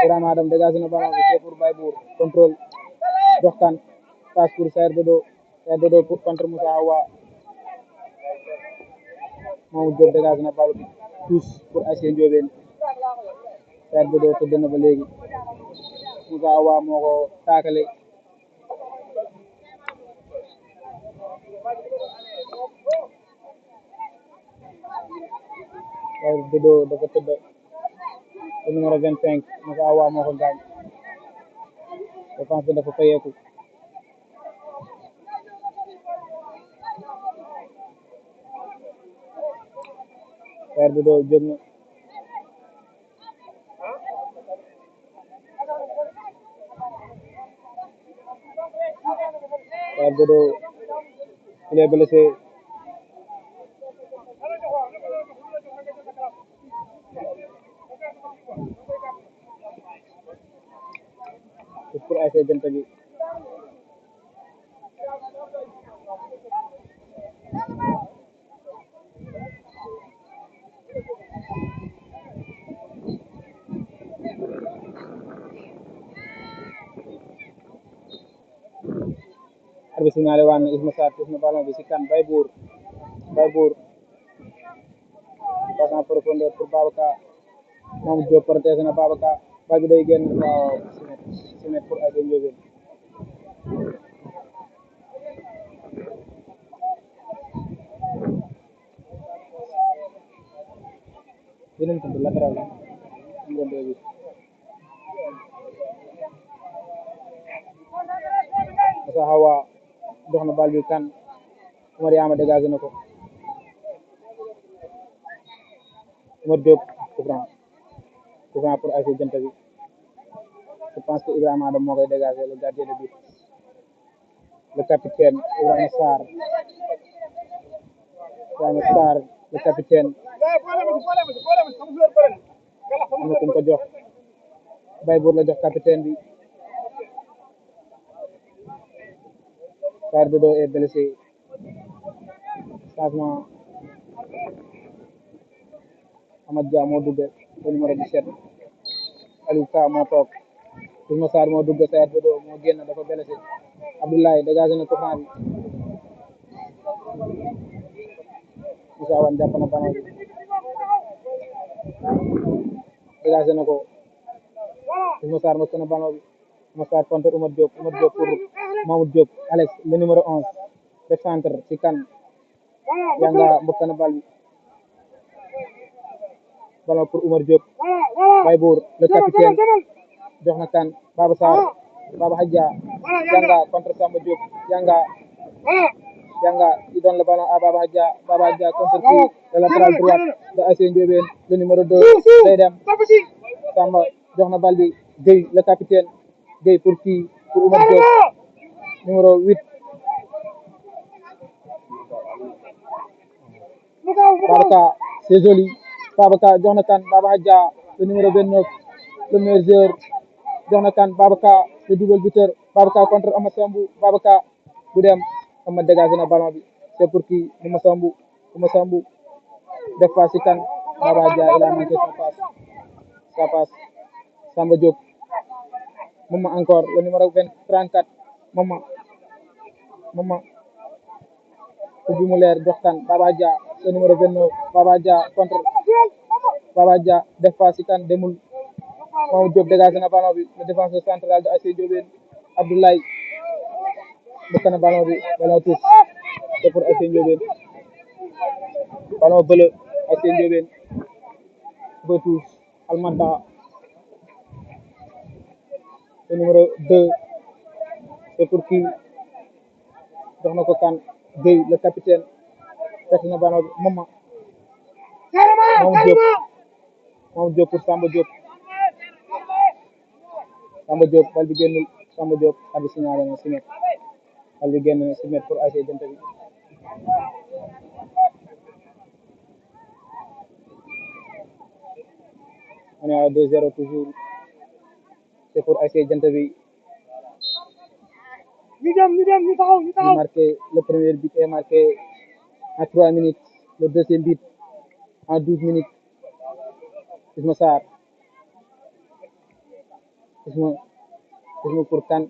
Ibrahima Adam dégagé na ballon bi c'est pour Baye Bour contrôle dox kan passe pour Saër Dodo pour contre Moussa Awa Mamadou Diop dégagé na ballon bi touche pour ASC Ndiobène Saër Dodo tëdd na ba léegi Moussa Awa moo ko taakale Saër Dodo dafa tëdd numéro 25 Moussa Awa moo ko gaañ défense bi dafa fayeeku Saer Dodo jóg na Saer Dodo il est blessé. Pour ASC Janta bi arbitre signalé waan na Isma Sarr tuuf na ballon bi si kan Baybour passe en profondeur pour Babacar moom Diop protégé na Babacar bal bi day génn waaw Simet pour ASC Ndiobène beneen tudd latéral numéro 2 bi Moussa Hawa dox na bal bi kan Omar Yama dégagé na ko Omar Diop coup franc pour ASC Janta bi je pense que Ibrahima Adam moo koy dégagé le gardien de but le capitaine Ibrahima Sarr le capitaine am na ku mu ko jox Baybour la jox capitaine bi Saer Dodo est blessé changement Amad Dia moo dugg le numéro 17 Aliou Ka moo toog Isma Sarr moo dugg Saer Dodo moo génn dafa blessé Abdoulaye dégagé na coup franc bi Moussa Wane jàpp na ballon bi dégagé na ko Isma Sarr mos na ballon bi Isma Sarr contre Oumar Diop pour Mamoud Diop Alex le numéro 11 def centre ci kan Yanga mbëkk na bal bi ballon pour Oumar Diop Baybour le capitaine jox na kan Baba Sarr Baba Hadja Yanga contre Samba Diop Yanga il donne le ballon à Baba Hadja contre qui le latéral droite de ASC Ndiobène le numéro 2 day dem Samba jox na bal bi Gueye le capitaine Gueye pour qui pour Oumar Diop numéro 8 Babacar c'est joli Babacar jox na kan Baba Hadja le numéro 29 le meilleur joueur jox na kan Babacar le double buteur Babacar contre Ama Sambou Babacar bu dem Ama dégagé na ballon bi c'est pour qui Ama Sambou def passe ci kan Baba Hadja il a manqué sa passe Samba Diop Mama encore le numéro 34 Mama ubbi mu leer jox kan Baba Hadja le numéro 29 Baba Hadja contre Baba Hadja def passe ci kan demul Mamadou Diop dégagé na ballon bi le défenseur central de ASC Ndiobène Abdoulaye bëkk na ballon bi ballon touche c'est pour ASC Ndiobène ballon bleu ASC Ndiobène ba touche Almada le numéro 2 c'est pour qui jox na ko kan Gueye le capitaine perte na ballon bi Mamadou Diop pour Samba Diop bal bi génnul Samba Diop abi signalé na Simet bal bi génn Simet pour ASC Janta bi on est à 2-0 toujours c'est pour ASC Janta bi marqué le premier but est marqué en 3 minutes le deuxième but en 12 minutes Isma Sarr Isma pour kan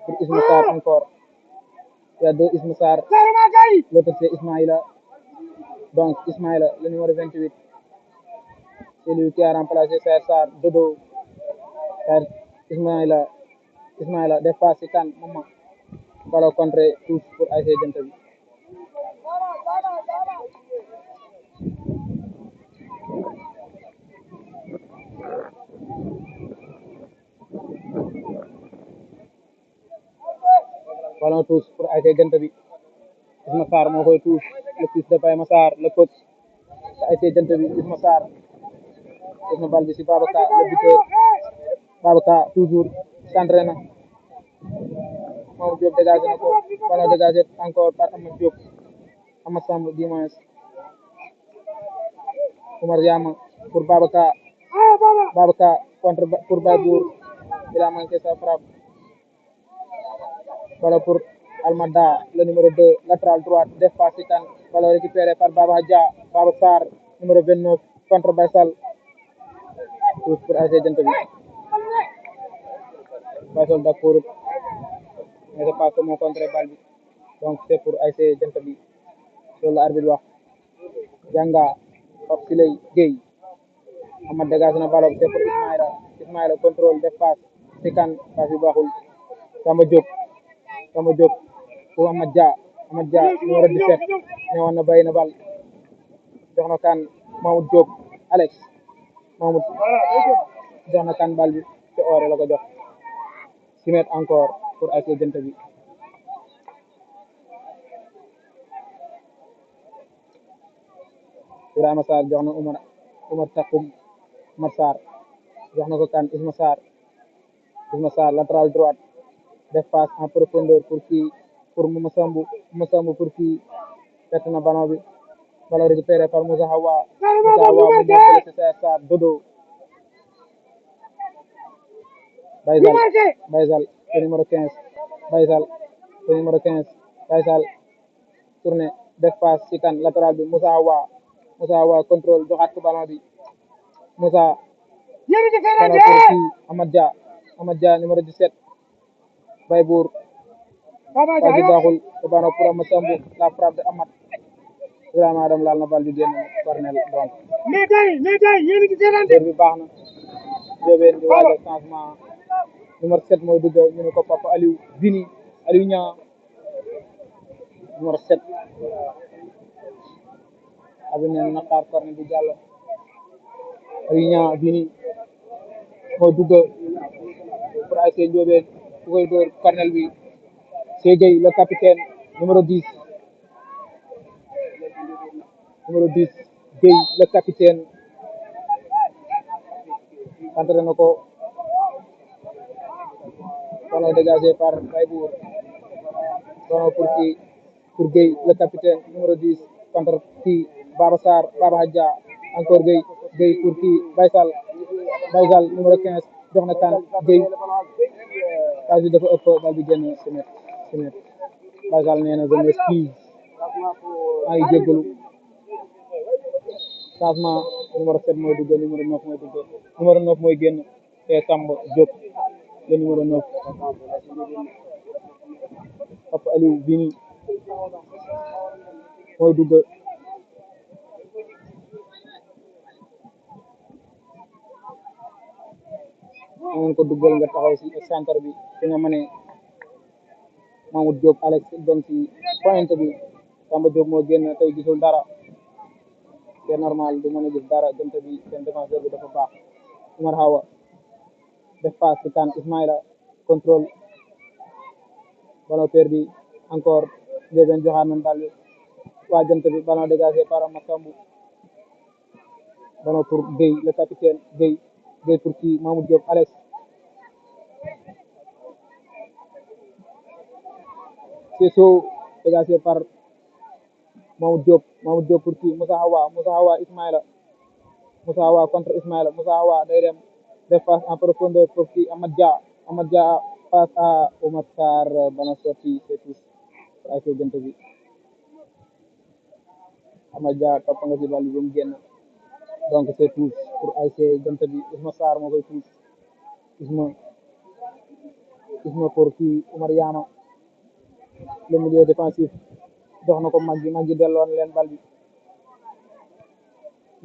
pour Isma Sarr encore il y a deux Isma Sarr l'autre c'est Ismaïla donc Ismaïla le numéro 28 c'est lui qui a remplacé Saer Sarr Dodo Ismaïla def passe ci kan Mama ballon contre touche pour ASC Janta bi ballon touche pour ASC Janta bi Isma Sarr moo koy touche le fils de Baye Massar le coach ASC Jant bi Isma Sarr Isma bal bi si Babacar le buteur Babacar toujours centré na Mamadou Diop dégagé na ko ballon dégagé encore par Amath Diop Amath Samb du moins Oumar Yama pour Babacar contre pour Babour il a manqué sa frappe ballon pour Almada le numéro 2 latéral droite d'espace Sikan ballon récupéré par Baba Dia Baba Sarr numéro 29 contre Baysal tous pour ASC Jant bi Baysal d'accord mais c'est pas que moo contre balle bi donc c'est pour ASC Jant bi loolu la arbitre wax Janga Pape Siley Gueye Amad dégage na ballon c'est pour Ismaïla contrôle d'espace Sikan passe bi baaxul Samba Diop pour Amad Dia numéro 17 ñëwoon na bay na bal jox na kan Mamoud Diop Alex Mamoud jox na kan bal bi ci oore la ko jox 6 mètres encore pour ASC Jant bi Ibrahima Sarr jox na Oumar Takoum Oumar Sarr jox na ko kan Isma Sarr latéral droite def passe en profondeur pour kii pour Mouma Samb pour kii perte na ballon bi ballon récupéré par Moussa Hawa mu mottali ci Sarr Dodo Baysal le numéro 15 Baysal tourné def passe ci kan latéral bi Moussa Hawa contrôle joxaat ko ballon bi Moussa ballon pour kii Amad Dia numéro 17 Baybour passe bi baaxul te ballon pour Amath Samb la frappe de Amath Ibrahima Adam laal na bal bi génn corner donc bi baax na Ndiobène di waajal changement numéro 7 mooy dugg ñu ne ko Papa Aliou Niang numéro 7 abi neen na xaar corner bi jàll Aliou Niang Vini mooy dugg pour ASC Ndiobène ku koy dóor corner bi c'est Gueye le capitaine numéro 10 Gueye le capitaine entré na ko ballon dégagé par Baybour ballon pour Gueye le capitaine numéro 10 contre kii Baba Sarr Baba Hadja encore Gueye pour kii Baysal numéro 15 jox na kan Gueye passe bi dafa ëpp bal bi génn si mètre Baysal nee na je m'excuse maa ngi jéggalu changement numéro 7 mooy dugg numéro 9 mooy génn te Samba Diop le numéro 9 Papa Aliou Vini mooy dugg ngeen ko duggal nga taxaw ci centre bi fi nga mëne Mamoud Diop Alex dem ci point bi Samba Diop moo génn tey gisul dara c'est normal du mën a gis dara Jant bi seen défenseur bi dafa baax Oumar Hawa def passe ci kan Ismaïla contrôle ballon perdu encore Ndiobène joxaat nañ bal bi waa Jant bi ballon dégagé par Amath Samb ballon pour Gueye le capitaine Gueye pour kii Mamoud Diop Alex c'est chaud dégagé par Mamoud Diop pour kii Moussa Hawa Ismaïla Moussa Hawa contre Ismaïla Moussa Hawa day dem def passe en profondeur pour kii Amad Dia passe à Oumar Sarr ballon sorti c'est tout ASC Jant bi Amad Dia topp nga ci bal bi ba mu génn donc c'est tout pour ASC Jant bi Isma Sarr moo koy tuus Isma pour kii Oumar Yama le milieu défensif jox na ko Maggi delloon leen bal bi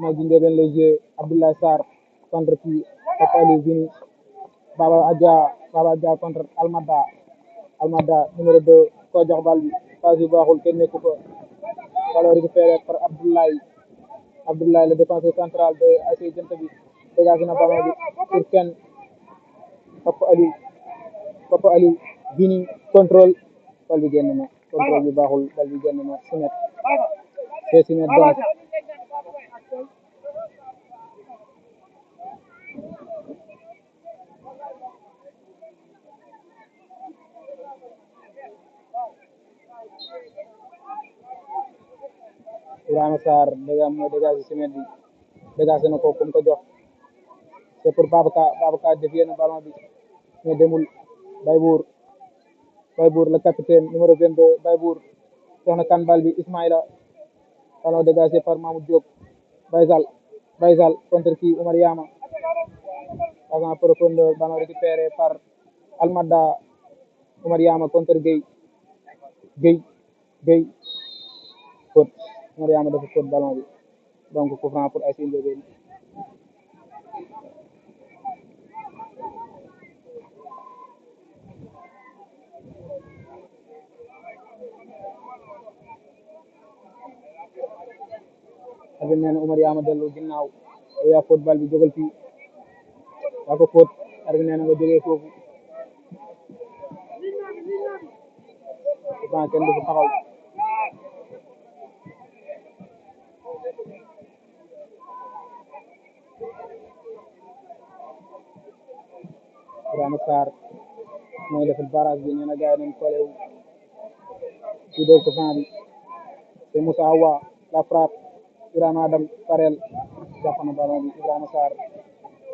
Maggi Ndiobène lay joué Abdoulaye Sarr contre kii Papa Aliou Vini Baba Adja contre Almada numéro 2 ko jox bal bi passe bi baaxul kenn nekku ko ballon récupéré par Abdoulaye le défenseur central de ASC Jant bi dégagé na ballon bi pour kenn Papa Aliou Vini contrôle bal bi génn na contrôle bi baaxul bal bi génn na 6 mètres donc Ibrahima Sarr moo dégagé semaine bi dégagé na ko comme ko jox c'est pour Babacar dévier na ballon bi mais demul Baybour le capitaine numéro 22 Baybour jox na kan bal bi Ismaïla ballon dégagé par Mamoud Diop Baysal contre qui Oumar Yama passe en profondeur ballon récupéré par Almada Oumar Yama contre Gueye faute Oumar Yama dafa faute ballon bi donc coup franc pour AS Ndiobène abi nee na Oumar Yama dellu ginnaaw yow yaa faute bal bi jógal fii yaa ko faute abi nee na nga jógee foofu kenn du fi taxaw Ibrahima Sarr mooy defal barrage bi nee na gars yi nañ collé wu ci dóor ko fan bi c'est Moussa Awa la frappe Ibrahima Adam Farel jàpp na ballon bi Ibrahima Sarr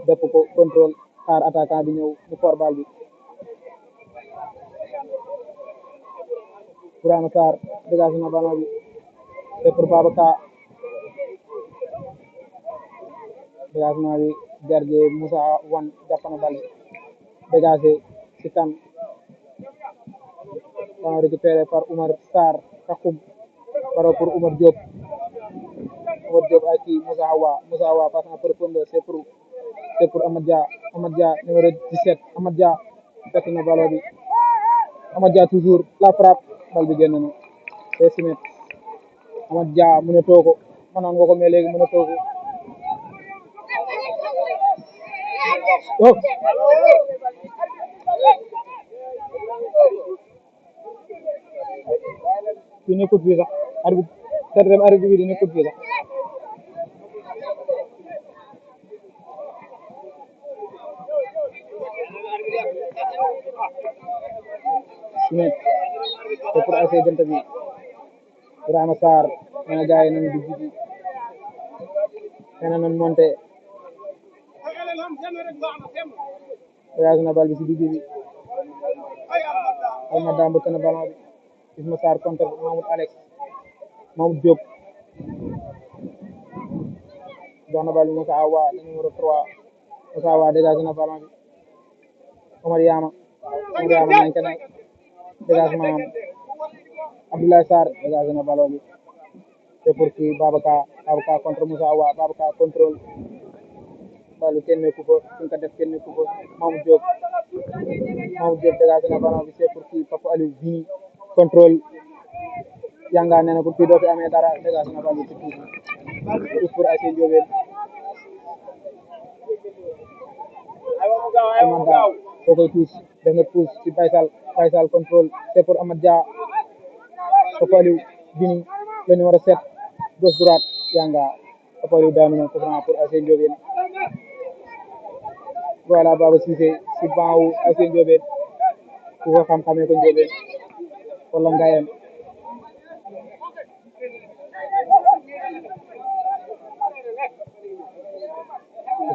def ko contrôle xaar attaquant bi ñëw mu for bal bi Ibrahima Sarr dégagé na ballon bi c'est pour Babacar dégagement bi gardien Moussa Wan jàpp na bal bi dégagé ci kan ballon récupéré par Oumar Sarr Kakoum ballon pour Oumar Diop ak kii Moussa Awa passe en profondeur c'est pour Amad Dia numéro 17 Amad Dia fekk na ballon bi Amad Dia toujours la frappe bal bi génn na c'est Simet Amad Dia mënatoo ko mënoon nga ko mais léegi mënatoo ko oh fi nekkut fii sax arbitre bi di nekkut fii sax Simet c'est pour AS Jant bi Ibrahima Sarr nee na gars yi nañ dugg ji nee na nañ monté voyage na bal bi si digg bi Almada mbëkk na ballon bi Isma Sarr contre Mamoud Diop jox na bal bi Moussa Awa numéro 3 Moussa Awa dégagé na ballon bi Oumar Yama nañ ko ne dégagement Abdoulaye Sarr dégagé na ballon bi c'est pour qui Babacar contre Moussa Awa Babacar contrôle bal bi kenn nekku fa suñ ko def kenn nekku fa Mamoud Diop dégagé na ballon bi c'est pour qui Papa Aliou Vini contrôle Yanga nee na pour kii doo fi amee dara dégagé na bal bi ci tuuti pour AS Ndiobène Almada soo koy tuus def na tuus ci Baysal contrôle c'est pour Amad Dia Papa Aliou Vini le numéro 7 gauche droite Yanga Papa Aliou daanu na coup franc pour AS Ndiobène voilà Baba Cissé si banc wu AS Ndiobène ku ko xam-xamee ko Ndiobène wala Ngayeen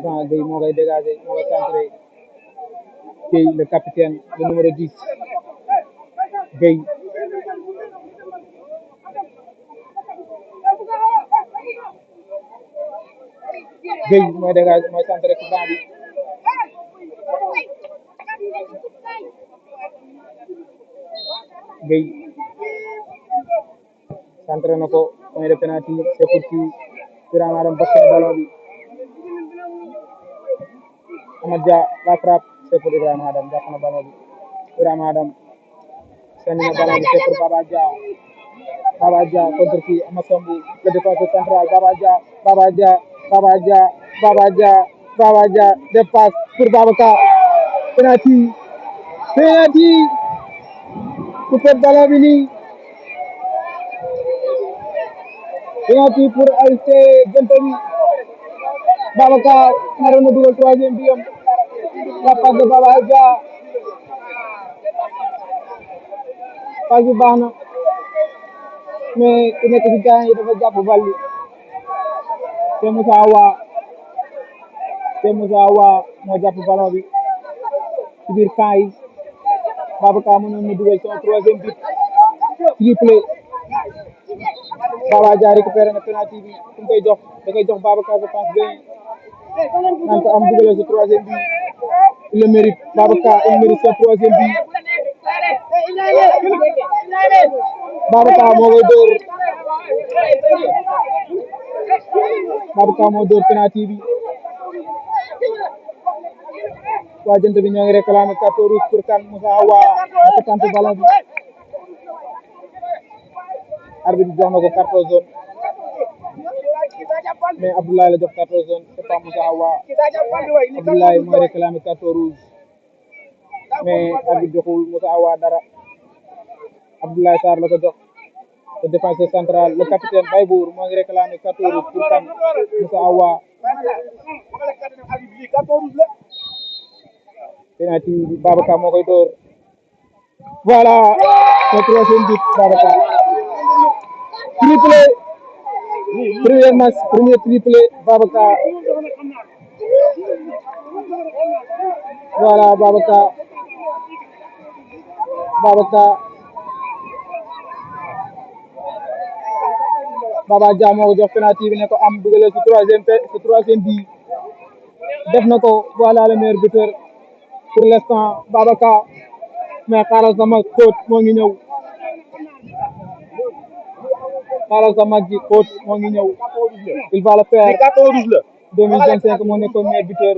Franc Gueye moo koy dégagé moo koy centré Gueye le capitaine le numéro 10 Gueye mooy dégagé mooy centré ci banc bi Gueye centré na ko point de penalty c'est pour qui Ibrahima Adam bokk na ballon bi Amad Dia la frappe c'est pour Ibrahima Adam jàpp na ballon bi Ibrahima Adam sànni na ballon bi c'est pour Baba Dia contre qui Amassambou le défenseur central Baba Dia dépasse pour Babacar penalty ku perte ballon bi nii penalty pour AS Jant bi Babacar naroon na dugal troisième bi la passe de Baba Dia passe bi baax na mais ku nekk ci gaañ yi dafa jàpp bal bi te Moussa Wa moo jàpp ballon bi ci biir camp yi Babacar mënoon na dugal son troisième but triplé Baba Dia récupéré na penalty bi fu mu koy jox da koy jox Babacar je pense bien naan ko am dugalal sa troisième but il le mérite Babacar il mérite son troisième but Babacar moo koy dóor Babacar moo dóor penalty bi waa jant bi ñoo ngi réclamé carton rouge pour kan Moussa Wa dafa tànn ballon bi arbitre jox na ko carton jaune mais Abdoulaye la jox carton jaune c'est pas Moussa Wa Abdoulaye mooy réclamé carton rouge mais arbitre joxul Moussa Wa dara Abdoulaye Sarr la ko jox le défenseur central le capitaine Baybour moo ngi réclamé carton rouge pour kan Moussa Wa penalty bi Babacar moo koy dóor voilà le troisième but Babacar triplé premier match premier triplé Babacar voilà Babacar Baba Dia moo ko jox penalty bi ne ko am dugalal ci troisième but def na ko voilà le meilleur buteur pour l'instant Babacar mais xaaral sama coach moo ngi ñëw xaaral sama mag ji coach moo ngi ñëw il va le faire 2025 moo nekkoon meilleur buteur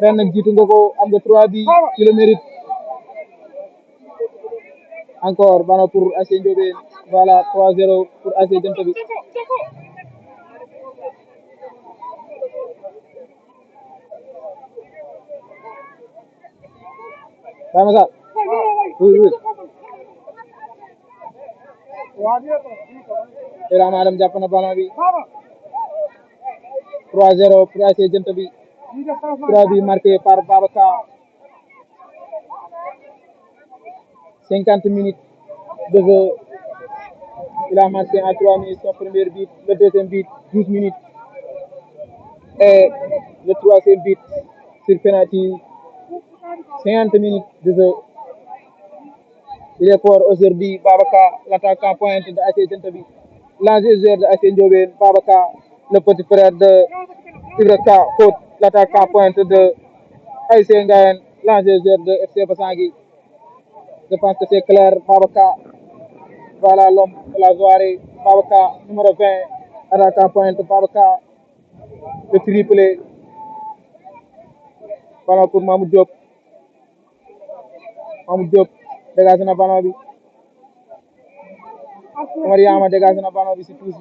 ren nag jiitu nga ko am nga 3 bi ci le mérite encore bana pour AC Ndiobène voilà 3-0 pour AC Jant bi Bama Sall oui Ibrahima Adam jàpp na ballon bi 3-0 pour AC Jant bi 3 bi marqué par Babacar 50 minutes de jeu il a marqué en 3 minutes son premier but le deuxième but 12 minutes et le troisième but sur penalty 50 minutes de jeu il est fort aujourd'hui Babacar l'attaquant pointe de AC Jant bi l'ancien joueur de AC Ndiobène Babacar le petit frère de Ibraka Cote l'attaquant pointe de AC Ngayen l'ancien joueur de FC Bassangui je pense que c'est clair Babacar voilà l'homme de la soirée Babacar numéro 20 attaquant pointe Babacar le triplé ballon pour Mamoud Diop dégagé na ballon bi Omar Yama dégagé na ballon bi si tuuti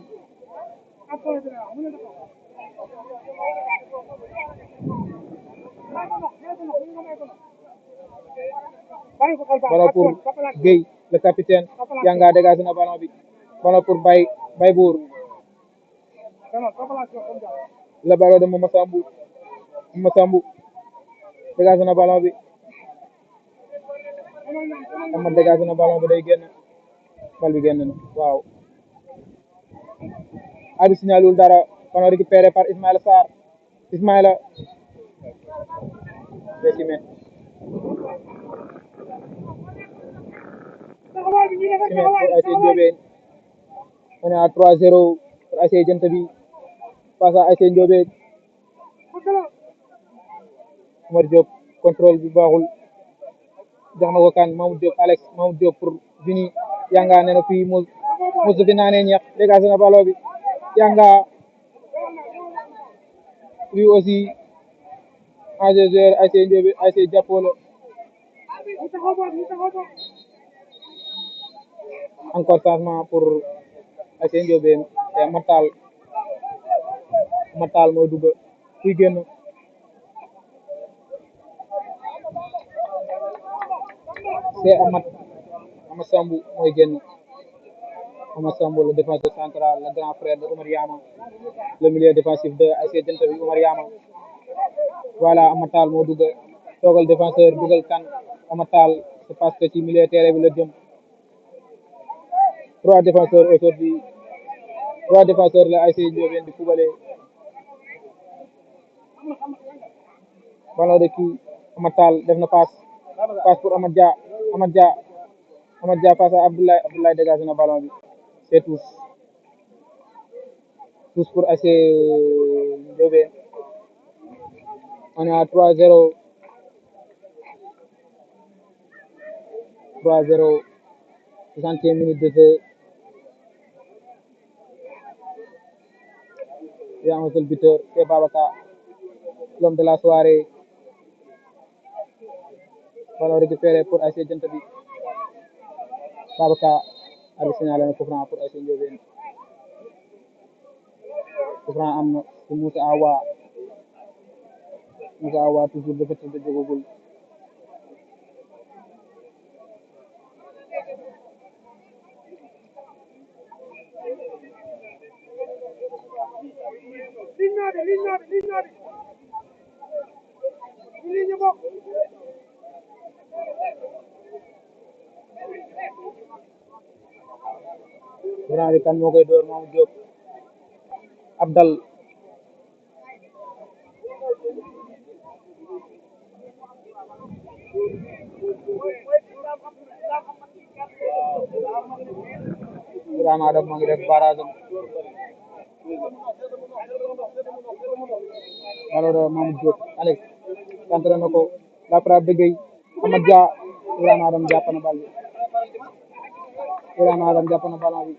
ballon pour Gueye le capitaine Yanga dégagé na ballon bi ballon pour Baybour le ballon de Mama Sambou dégagé na ballon bi Amad dégagé na ballon bi day génn bal bi génn na waaw abi signalul dara ballon récupéré par Ismaïla Sarr Ismaïla Simé pour AC Ndiobène on est à 3-0 pour AC Jant bi face à AC Ndiobène Omar Diop contrôle bi baaxul jox na ko kan Mamoud Diop Alex Mamoud Diop pour Vini Yanga nee na fii mosu fi naanee ñeex dégagé na ballon bi Yanga lui aussi ancien joueur AC Ndiobène AC Jàppoo encore changement pour AC Ndiobène te Matal mooy dugg kuy génn c'est Amad Sambou mooy génn Amad Sambou le défenseur central le grand frère de Omar Yama le milieu défensif de AC Jant bi Omar Yama voilà Amatal moo dugg toogal défenseur dugal kan Amatal c'est parce que ci milieu terrain bi la jëm trois défenseurs aujourd'hui trois défenseurs la ASC Ndiobène di fubale ballon de kii Amad Tall def na passe pour Amad Dia Amad Dia face à Abdoulaye Abdoulaye dégagé na ballon bi c'est tous pour ASC Ndiobène on est à 3-0 3-0 60e minute de jeu. Il y a un seul buteur, c'est Babacar, l'homme de la soirée. Ballon récupéré pour ASC Djantbi. Babacar a signalé un coup franc pour ASC Ndiobène. Coup franc am na ci Moussa Awa toujours dafa tëdd jógagul. Grand bi kan moo koy door Mamadou Diop Abdal Ibrahima Adam moo ngi def barrage am ballon de Mamadou Diop Alex centré na ko la frappe de Gueye Amad Dia Ibrahima Adam jàpp na bal bi Ibrahima Adam jàpp na ballon bi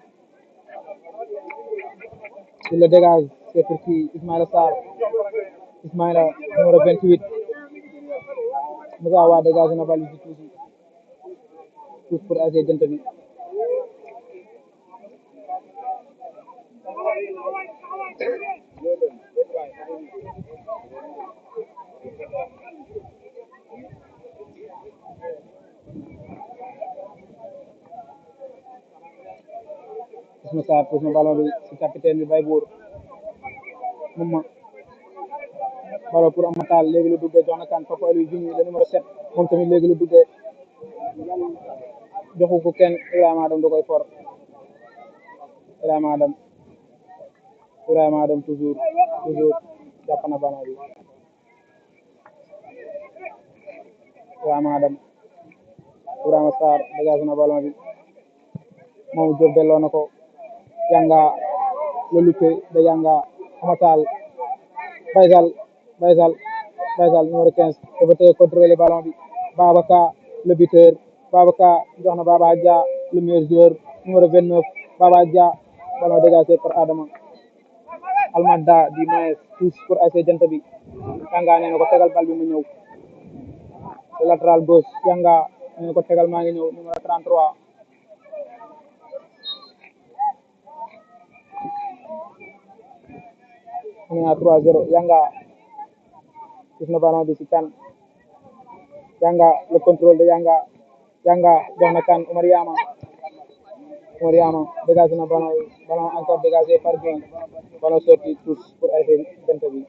il le dégage c'est pour qui Ismaïla Sarr Ismaïla numéro 28 Moussa Awa dégage na bal bi ci tuuti tous pour ASC Djantbi Isma Sarr pousse na ballon bi ci capitaine bi Baybour moom ballon pour Amad Tall léegi la duggee jox na kan Papa Aliou Junior le numéro 7 moom tamit léegi la duggee joxu ko kenn Ibrahima Adam da koy for Ibrahima Adam toujours jàpp na ballon bi Ibrahima Adam Ibrahima Sarr dégage na ballon bi moom Diop delloo na ko Yanga le loupé de Yanga Amad Tall Baysal numéro 15 dafa tey contrôler ballon bi Babacar le buteur Babacar jox na Baba Dia le meilleur joueur numéro 29 Baba Dia ballon dégagé par Adama Almada di Maes tous pour ASC Djantbi Yanga nee na ko tegal bal bi mu ñëw le latéral gauche Yanga nee na ko tegal maa ngi ñëw numéro 33 on est à 3-0 Yanga gis na ballon bi ci kan Yanga le contrôle de Yanga jox na kan Oumar Yama dégagé na ballon encore dégagé par Gueye ballon sorti tous pour ASC Djantbi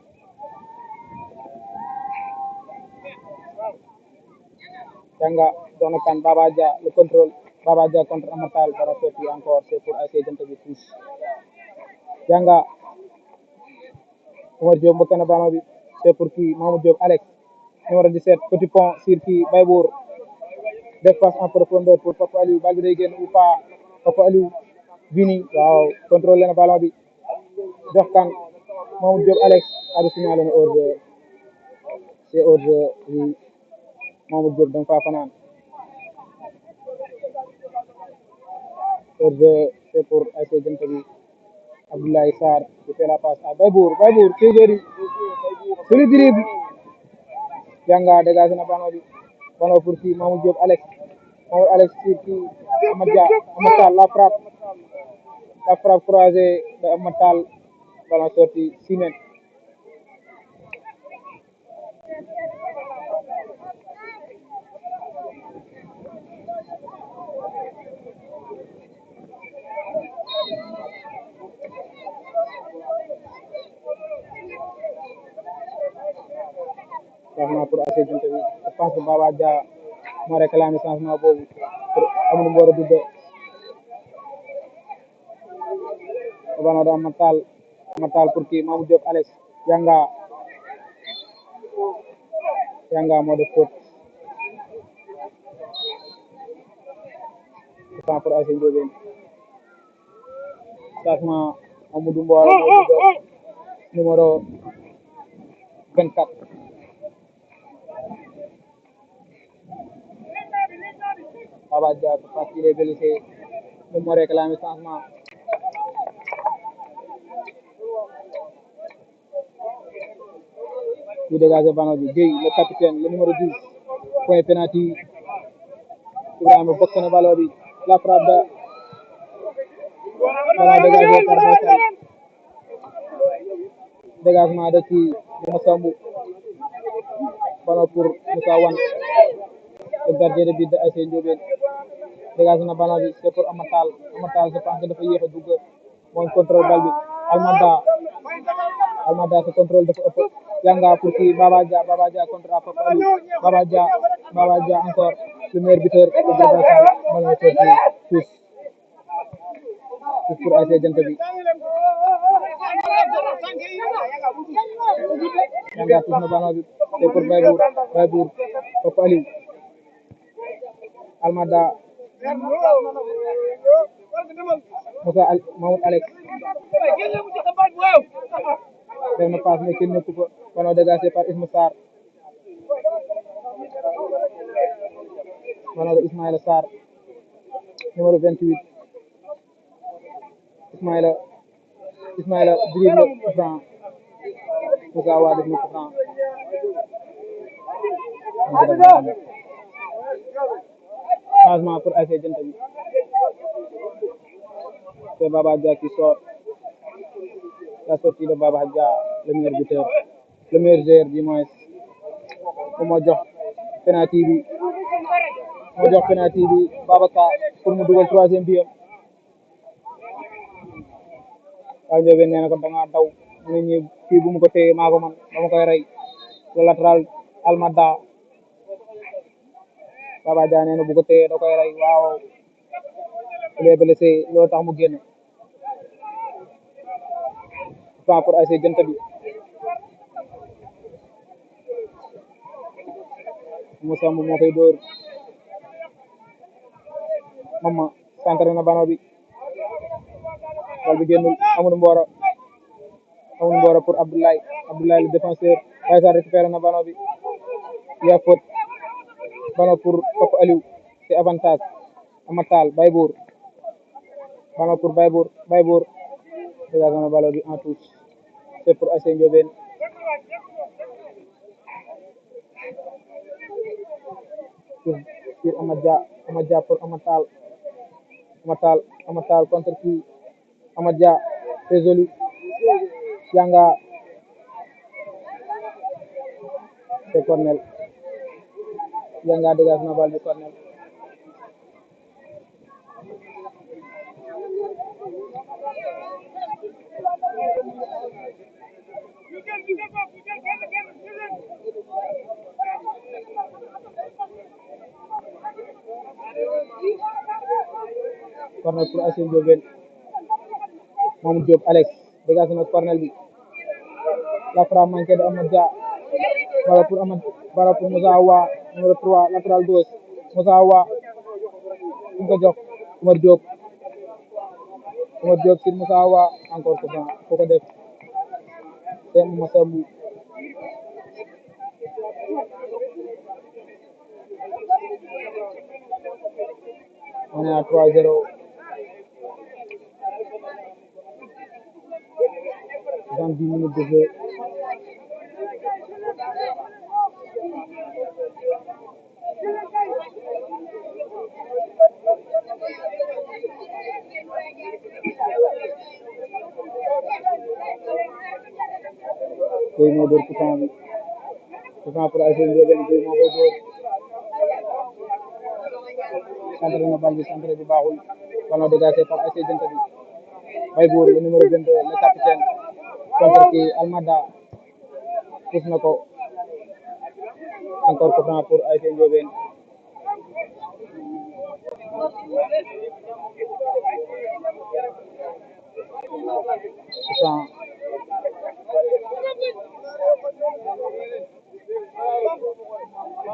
Yanga jox na kan Baba Dia le contrôle Baba Dia contre Amad Tall ballon sorti encore c'est pour ASC Djantbi tous Yanga Omar Diop mbëkk na ballon bi c'est pour qui Mamadou Diop Alex numéro 17 petit pont sur qui Baybour def passe en profondeur pour Papa Aliou bal bi day génn ou pas Papa Aliou Vini waaw contrôlé na ballon bi jox kan Mamadou Diop Alex a signalé na hors-jeu c'est hors-jeu oui Mamadou Diop danga faa fanaan hors-jeu c'est pour ASC Djantbi Abdoulaye Sarr qui fait la passe à Baybour Tijeri sur le dribble Yanga dégagé na ballon bi ballon pour qui Mamadou Diop Alex sur qui Amad Tall la frappe croisée de Amad Tall ballon sorti 6 mètres changement pour ASC Djantbi je pense que Baba Dia moo réclamé changement boobu pour amul mboor a dugg ballon de Amatal pour qui Mamadou Diop Alex Yanga moo def faute temps pour ASC Ndiobène changement Amadou Mbora moo dugal numéro 24 Baba Dia parce qu'il est blessé moom moo réclamé changement ñu dégagé ballon bi Gueye le capitaine le numéro 10 point penalty Ibrahima bokk na ballon bi la frappe de ballon dégagé par Bassal dégagement de kii Moussa Mbou ballon pour Moussa Wane le gardien de but de ASC Ndiobène dégagé na ballon bi c'est pour Amatal je pense que dafa yéex a dugg mooy contrôle bal bi Almada sa contrôle dafa ëpp Yanga pour kii Baba Dia contre à Papa Aliou Baba Dia encore le meilleur buteur de Bassal ballon tous pour ASC Jant bi Yanga tous na ballon bi c'est pour Baybour Papa Aliou Almada Mahmoud Alex def na passe mais kenn nekku fa ballon dégagé par Isma Sarr ballon de Ismaïla Sarr numéro 28 Ismaïla dribble franc Moussa Wa def na ko franc changement pour ASC Jant bi c'est Baba Dia qui sort la sortie de Baba Dia le meilleur buteur le meilleur joueur du moins moo jox penalty bi Babacar pour mu dugal troisième bi waaye Ndiobène nee na ko da ngaa daw mu ne ñi fii bu mu ko téye maa ko man dama koy rey le latéral Almada Baba Dia nee na bu ko téye da koy rey waaw il est blessé loolu tax mu génn temps pour ASC Jant bi Moussa Mbou moo koy dóor Mama centré na ballon bi bal bi génnul Amadou Mbora pour Abdoulaye le défenseur Baye Sarr récupéré na ballon bi il y a faute ballon pour Papa Aliou c'est avantage Amatal Baybour ballon pour Baybour dégagé na ballon bi en touche c'est pour ASC Ndiobène sur Amad Dia pour Amatal contre qui Amad Dia résolu Yanga c'est corner Yanga dégage na balle bi corner corner pour ASC Ndiobène Mamadou Diop Alex dégage na corner bi la frappe manquée de Amad Dia ballon pour Moussa Wa numéro 3 latéral gauche Moussa Wa ñu ko jox Omar Diop sur Moussa Wa encore ko def c'est Moussa Mbou on est à 3-0 dans 10 minutes de jeu Gueye moo dóor coup pour ASC Ndiobène Gueye moo koy dóor centré na bal bi centré bi baaxul ballon dégagé par ASC Jant bi Baybour le numéro 22 le capitaine contre qui Almada pousse na ko encore coup franc pour ASC Ndiobène Franc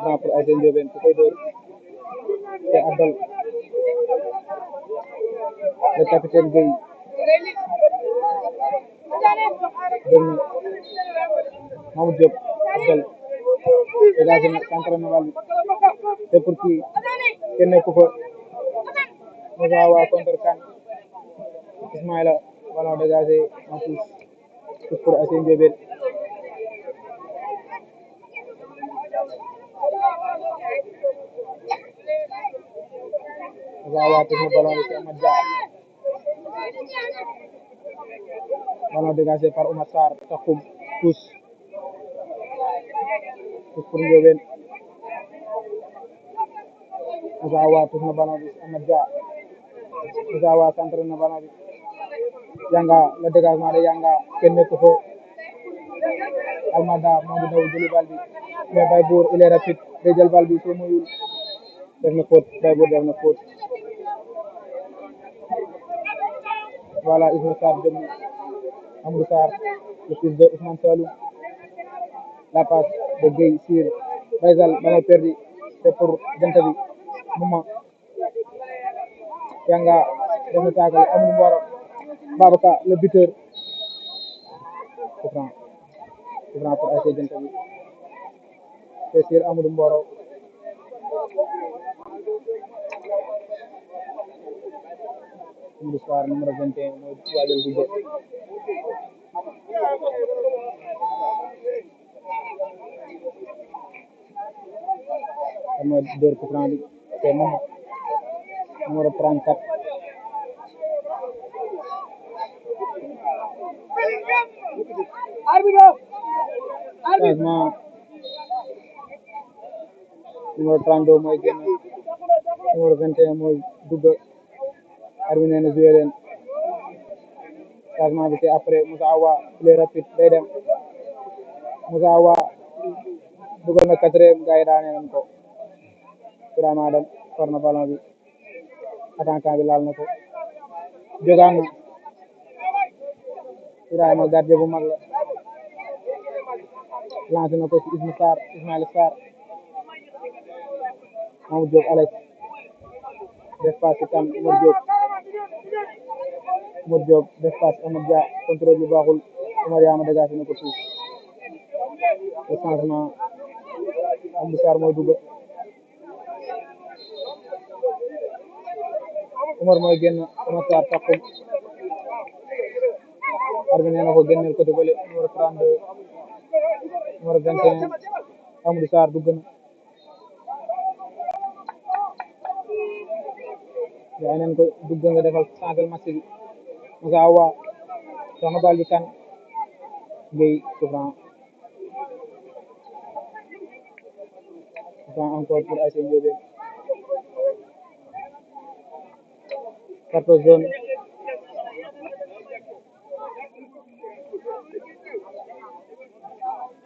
Franc pour ASC Ndiobène ku koy dóor te Abdal le capitaine Gueye dóor na Mamadou Diop Abdal dégagé na centre na bal bi te pour kii kenn ku fa Moussa waa contre kan Ismaïla ballon dégagé en touche pour ASC Ndiobène Moussa waa touche na ballon bi ci Amad Dia ballon dégagé par Oumar Sarr Takoum touche pour Ndiobène Moussa waa touche na ballon bi ci Amad Dia Moussa waa centre na ballon bi Yanga le dégagement de Yanga kenn nekk fa Almada moo ngi daw jëli bal bi mais Baybour il est rapide day jël bal bi soo moyul def na faute Baybour def na faute voilà Isma Sarr jóg na Amadou Sarr le fils de Ousmane Saloum la passe de Gueye sur Baysal ballon perdu c'est pour Janta bi Mouma Yanga def na taakale Amadou Mboro Babacar le buteur c'est franc pour ASC Janta bi c'est sur Amadou Mboro Amadou Sarr numéro 21 mooy waajal bu jot mooy dóor coup franc bi c'est Mouma numéro 34 changement numéro 32 mooy génn numéro 21 mooy dugg arbitre nee na joué leen changement bi c'est après Moussa Awa il est rapide day dem Moussa Awa dugal na quatrième gars yi daane nañ ko Ibrahima Adam for na ballon bi attaquant bi laal na ko jógaan na Ibrahima gardien bu mag la lancé na ko ci Ismaïla Sarr Mamadou Diop Alex def passe ci kan Omar Diop def passe Amad Dia contrôle bi baaxul Omar Yama dégagé na ko tuuti le changement Amadou Sarr mooy dugg Omar mooy génn Omar Sarr taxul arbitre nee na ko génneel côté bële numéro 32 numéro 21 Amadou Sarr dugg na yaa neen ko dugg nga defal changer match bi Moussa Awa jox na bal bi kan Gueye coup franc encore pour ASC Ndiobène 14 zone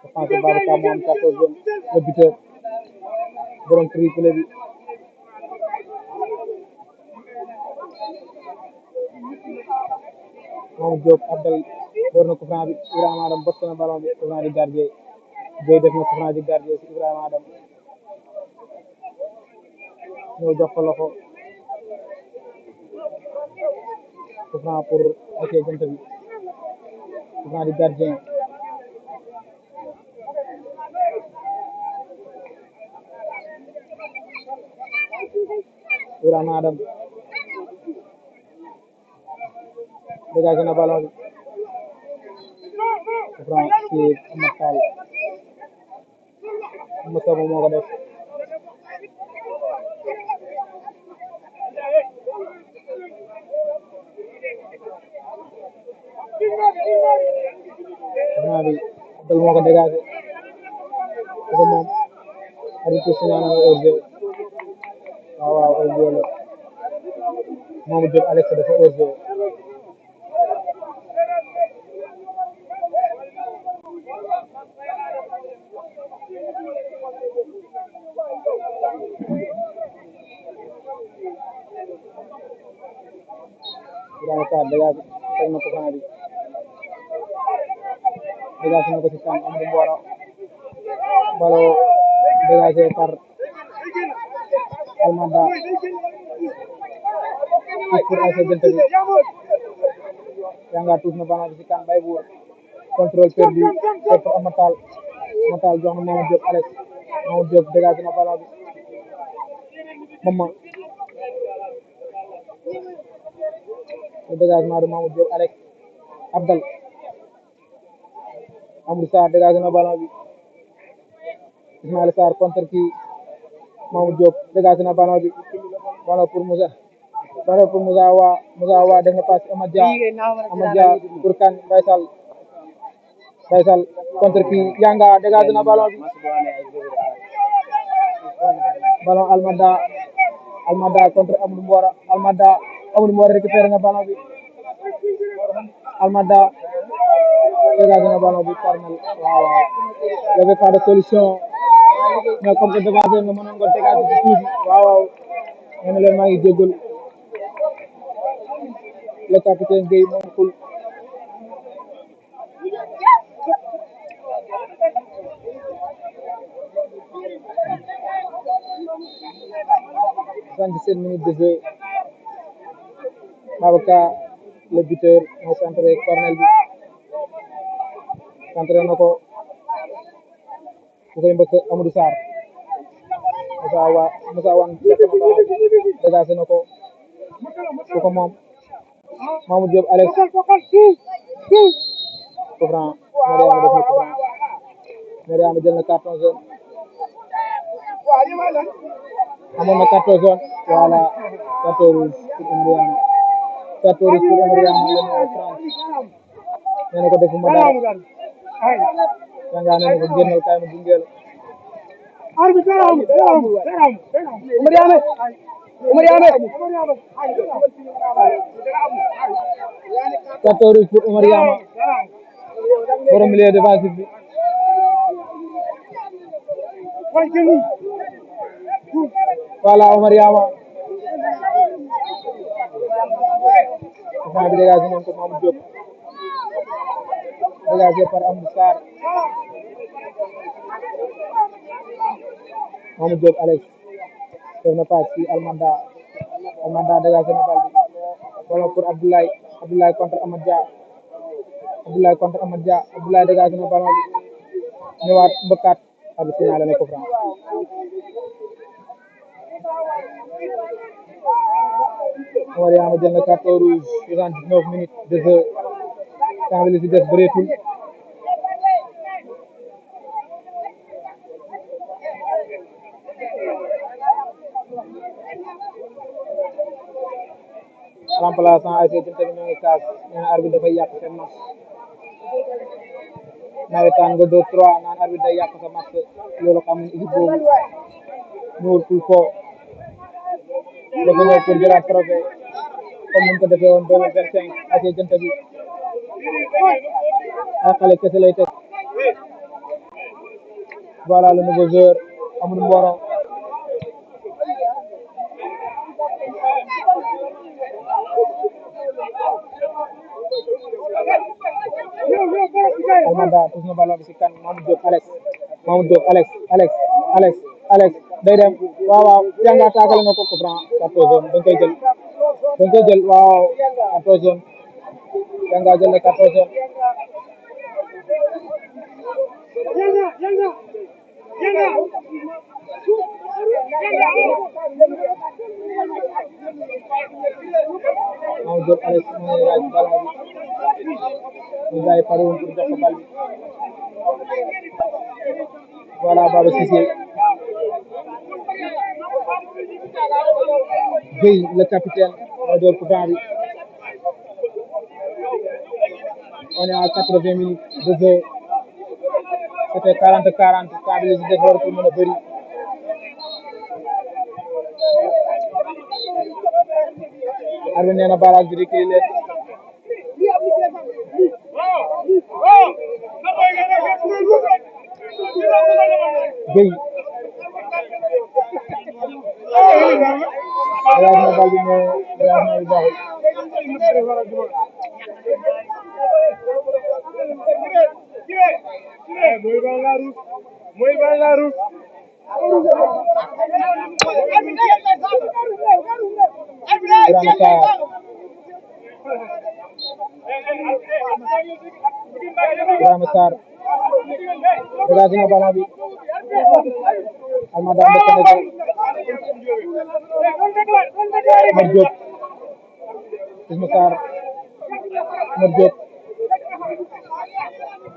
défense Babacar moo am 14 zone le buteur borom triplé bi Mamadou Diop Abdal door na coup franc bi Ibrahima Adam bot na ballon bi coup franc di gardien Gueye def na coup franc di gardien si Ibrahima Adam ñoo jox ko loxo coup franc pour ASC Janta bi coup franc di gardien Ibrahima Adam dégagé na ballon bi coup franc ci Amath Sall Amath Sall moo ko def coup bi Abdal moo ko dégagé ko moom arbitre signalé na hors-jeu waaw hors-jeu la Mamadou Diop Alex dafa hors-jeu Ibrahima Sarr dégagé teg na ko franc bi dégagé na ko ci kan Amadou Mbora ballon dégagé par Almada pour ASC Jant bi Yanga tuus na ballon bi ci kan Baybour contrôle perdu pour Amatal jox na Mamadou Diop Alex Mamadou Diop dégagé na ballon bi Maman le dégagement de Mamadou Diop Alex Abdal Amadou Sarr dégagé na ballon bi Ismaïla Sarr contre kii Mamadou Diop dégagé na ballon bi ballon pour Moussa Wa def na passe Amad Dia pour kan Baye Sall contre kii Yanga dégagé na ballon bi ballon Almada contre Amadou Mbora récupéré na ballon bi Almada dégagé na ballon bi Cornel waaw il y avait pas de solution mais comme que défenseur nga mënoon nga dégagé ci tuuti waaw nee na leen maa ngi jégalu le capitaine Gueye moom xul 77 minutes de jeu Babacar le buteur moo centré corner bi centré na ko bu koy mbëkk Amadou Sarr Moussa Wane dégagé na ko su ko moom Mamadou Diop Alex coup franc Mariama jël na carton jaune amoon na carton jaune voilà carton rouge pour Mariama carton rouge pour Mariama la ñu 30 nee na ko defuma dara Yanga nee na ko génnal kaay ma gunge la carton rouge pour Mariama borom milieu défensif bi voilà Mariama bi dégagé nañ ko Mamadou Diop dégagé par Amadou Sarr Mamadou Diop Alex def na passe ci Almanda dégagé na bal bi ballon pour Abdoulaye contre Amad Dia Abdoulaye dégagé na ballon bi ñëwaat mbëkkaat abi signalé na ko franc Mariama jël na carton rouge 79 minutes de jeu temps bi li ci des bëreetul remplaçant ASC Jant bi ñoo ngi kaas nee na arbitre dafay yàq seen match nawetaan nga 2-3 naan arbitre day yàq sa match loolu xam équipe boobu ñëwul pour fo dafa ñëw pour jëlaat trophée comme ni mu ko defee woon 2025 ASC Jant bi ay xale kese lay teg voilà le nouveau joueur Amadou Mboro Almada tuus na ballon bi ci kan Mamadou Diop Alex day dem waaw Yanga taakale na ko coup franc carton jaune dañ koy jël waaw carton jaune Yanga jël na carton jaune Mamadou Diop Alex moo ngi raaj ballon bi ñu bàyyi pare woon pour jox ko bal bi voilà Baba Cissé Gueye le capitaine moo door coup franc bi on est à 80 minutes de jeu c'était 40-40 temps bi li ci def war pour mën a bëri arbitre nee na barrage bi recueilli leen Gueye dégagé na bal bi mais dégagement bi baaxul Ibrahima Sarr Ibrahima Sarr dégagé na ballon bi Almada mbëkk na ko Omar Diop Isma Sarr Omar Diop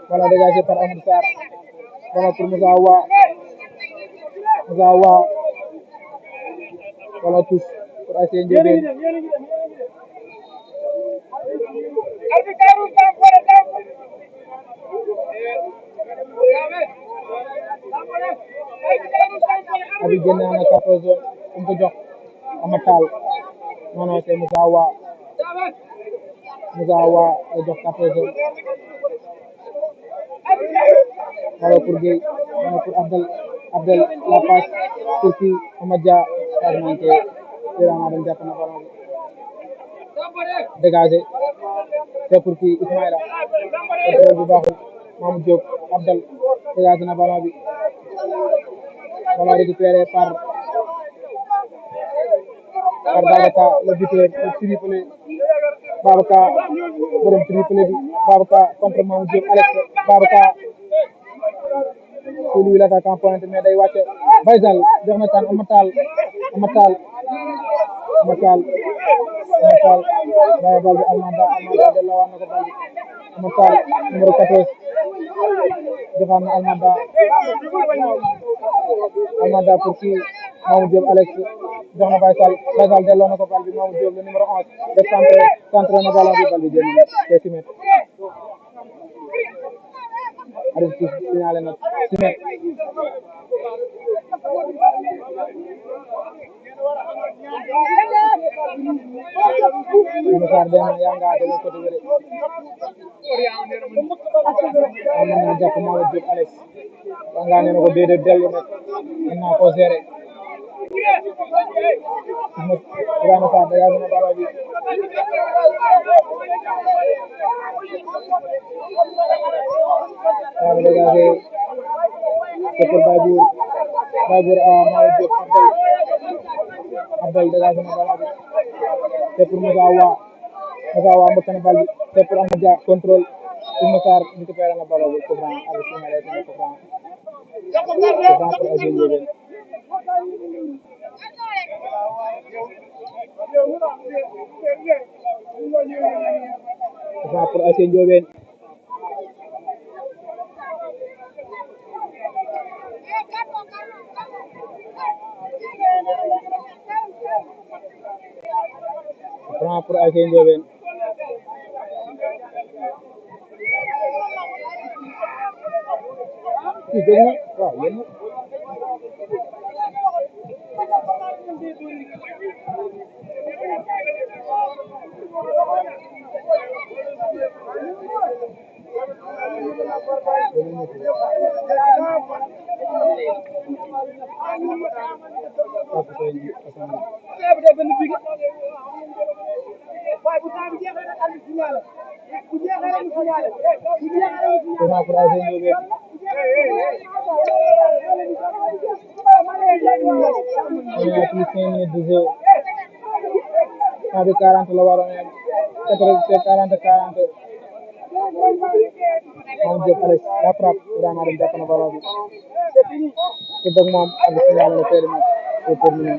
ballon dégagé par Amadou Sarr ballon pour Moussa Wa ballon touche pour ASC Ndiobène Abi génne na 14 fu mu ko jox Amatal non non c'est Moussa Wa la jox 14 ballon pour Gueye ballon pour Abdel la passe pour kii Amadja fragmenté Ibrahima dem jàpp na ballon bi dégagé c'est pour kii Ismaïla contrôle bi baaxul Mamadou Diop Abdel dégagé na ballon bi ballon récupéré par Babacar le buteur le triplé Babacar borom triplé bi Babacar contre Mamadou Diop Alex Babacar c'est lui l'attaquant pointe mais day wàcce Baysal jox na kan Amatal bàyyi bal bi Almada delloo waan na ko bal bi Amatal numéro 14 joxaan na Almada pour kii Mamadou Diop Alex jox na Baysal delloo na ko bal bi Mamadou Diop le numéro 11 def centre na ballon bi bal bi génn na 6 mètres arbitre signalé na 6 mètres Moussa Deme yanga deme côté bi am na jàpp Mamadou Diop Alex yanga ne ko déedéet dellu rek mën naa ko gérer Ibrahima Sarr dégagé na ballon bi waaw dégagé c'est pour Babour Mamadou Diop Abdel dégagé na ballon bi c'est pour Moussa Wa mbëkk na bal bi c'est pour Amadja contrôle Isma Sarr récupéré na ballon bi coup franc ak signalé na coup franc pour ASC Ndiobène pour ASC Ndiobène pour ASC Ndiobène waaw yéen pour ASC Ndiobène on est à plus 5 minutes de jeu temps bi 40 la waroon a 40 Mamadou Diop Alex la frappe Ibrahima dem jàpp na ballon bi te dog moom ak signal le périmètre c'est terminé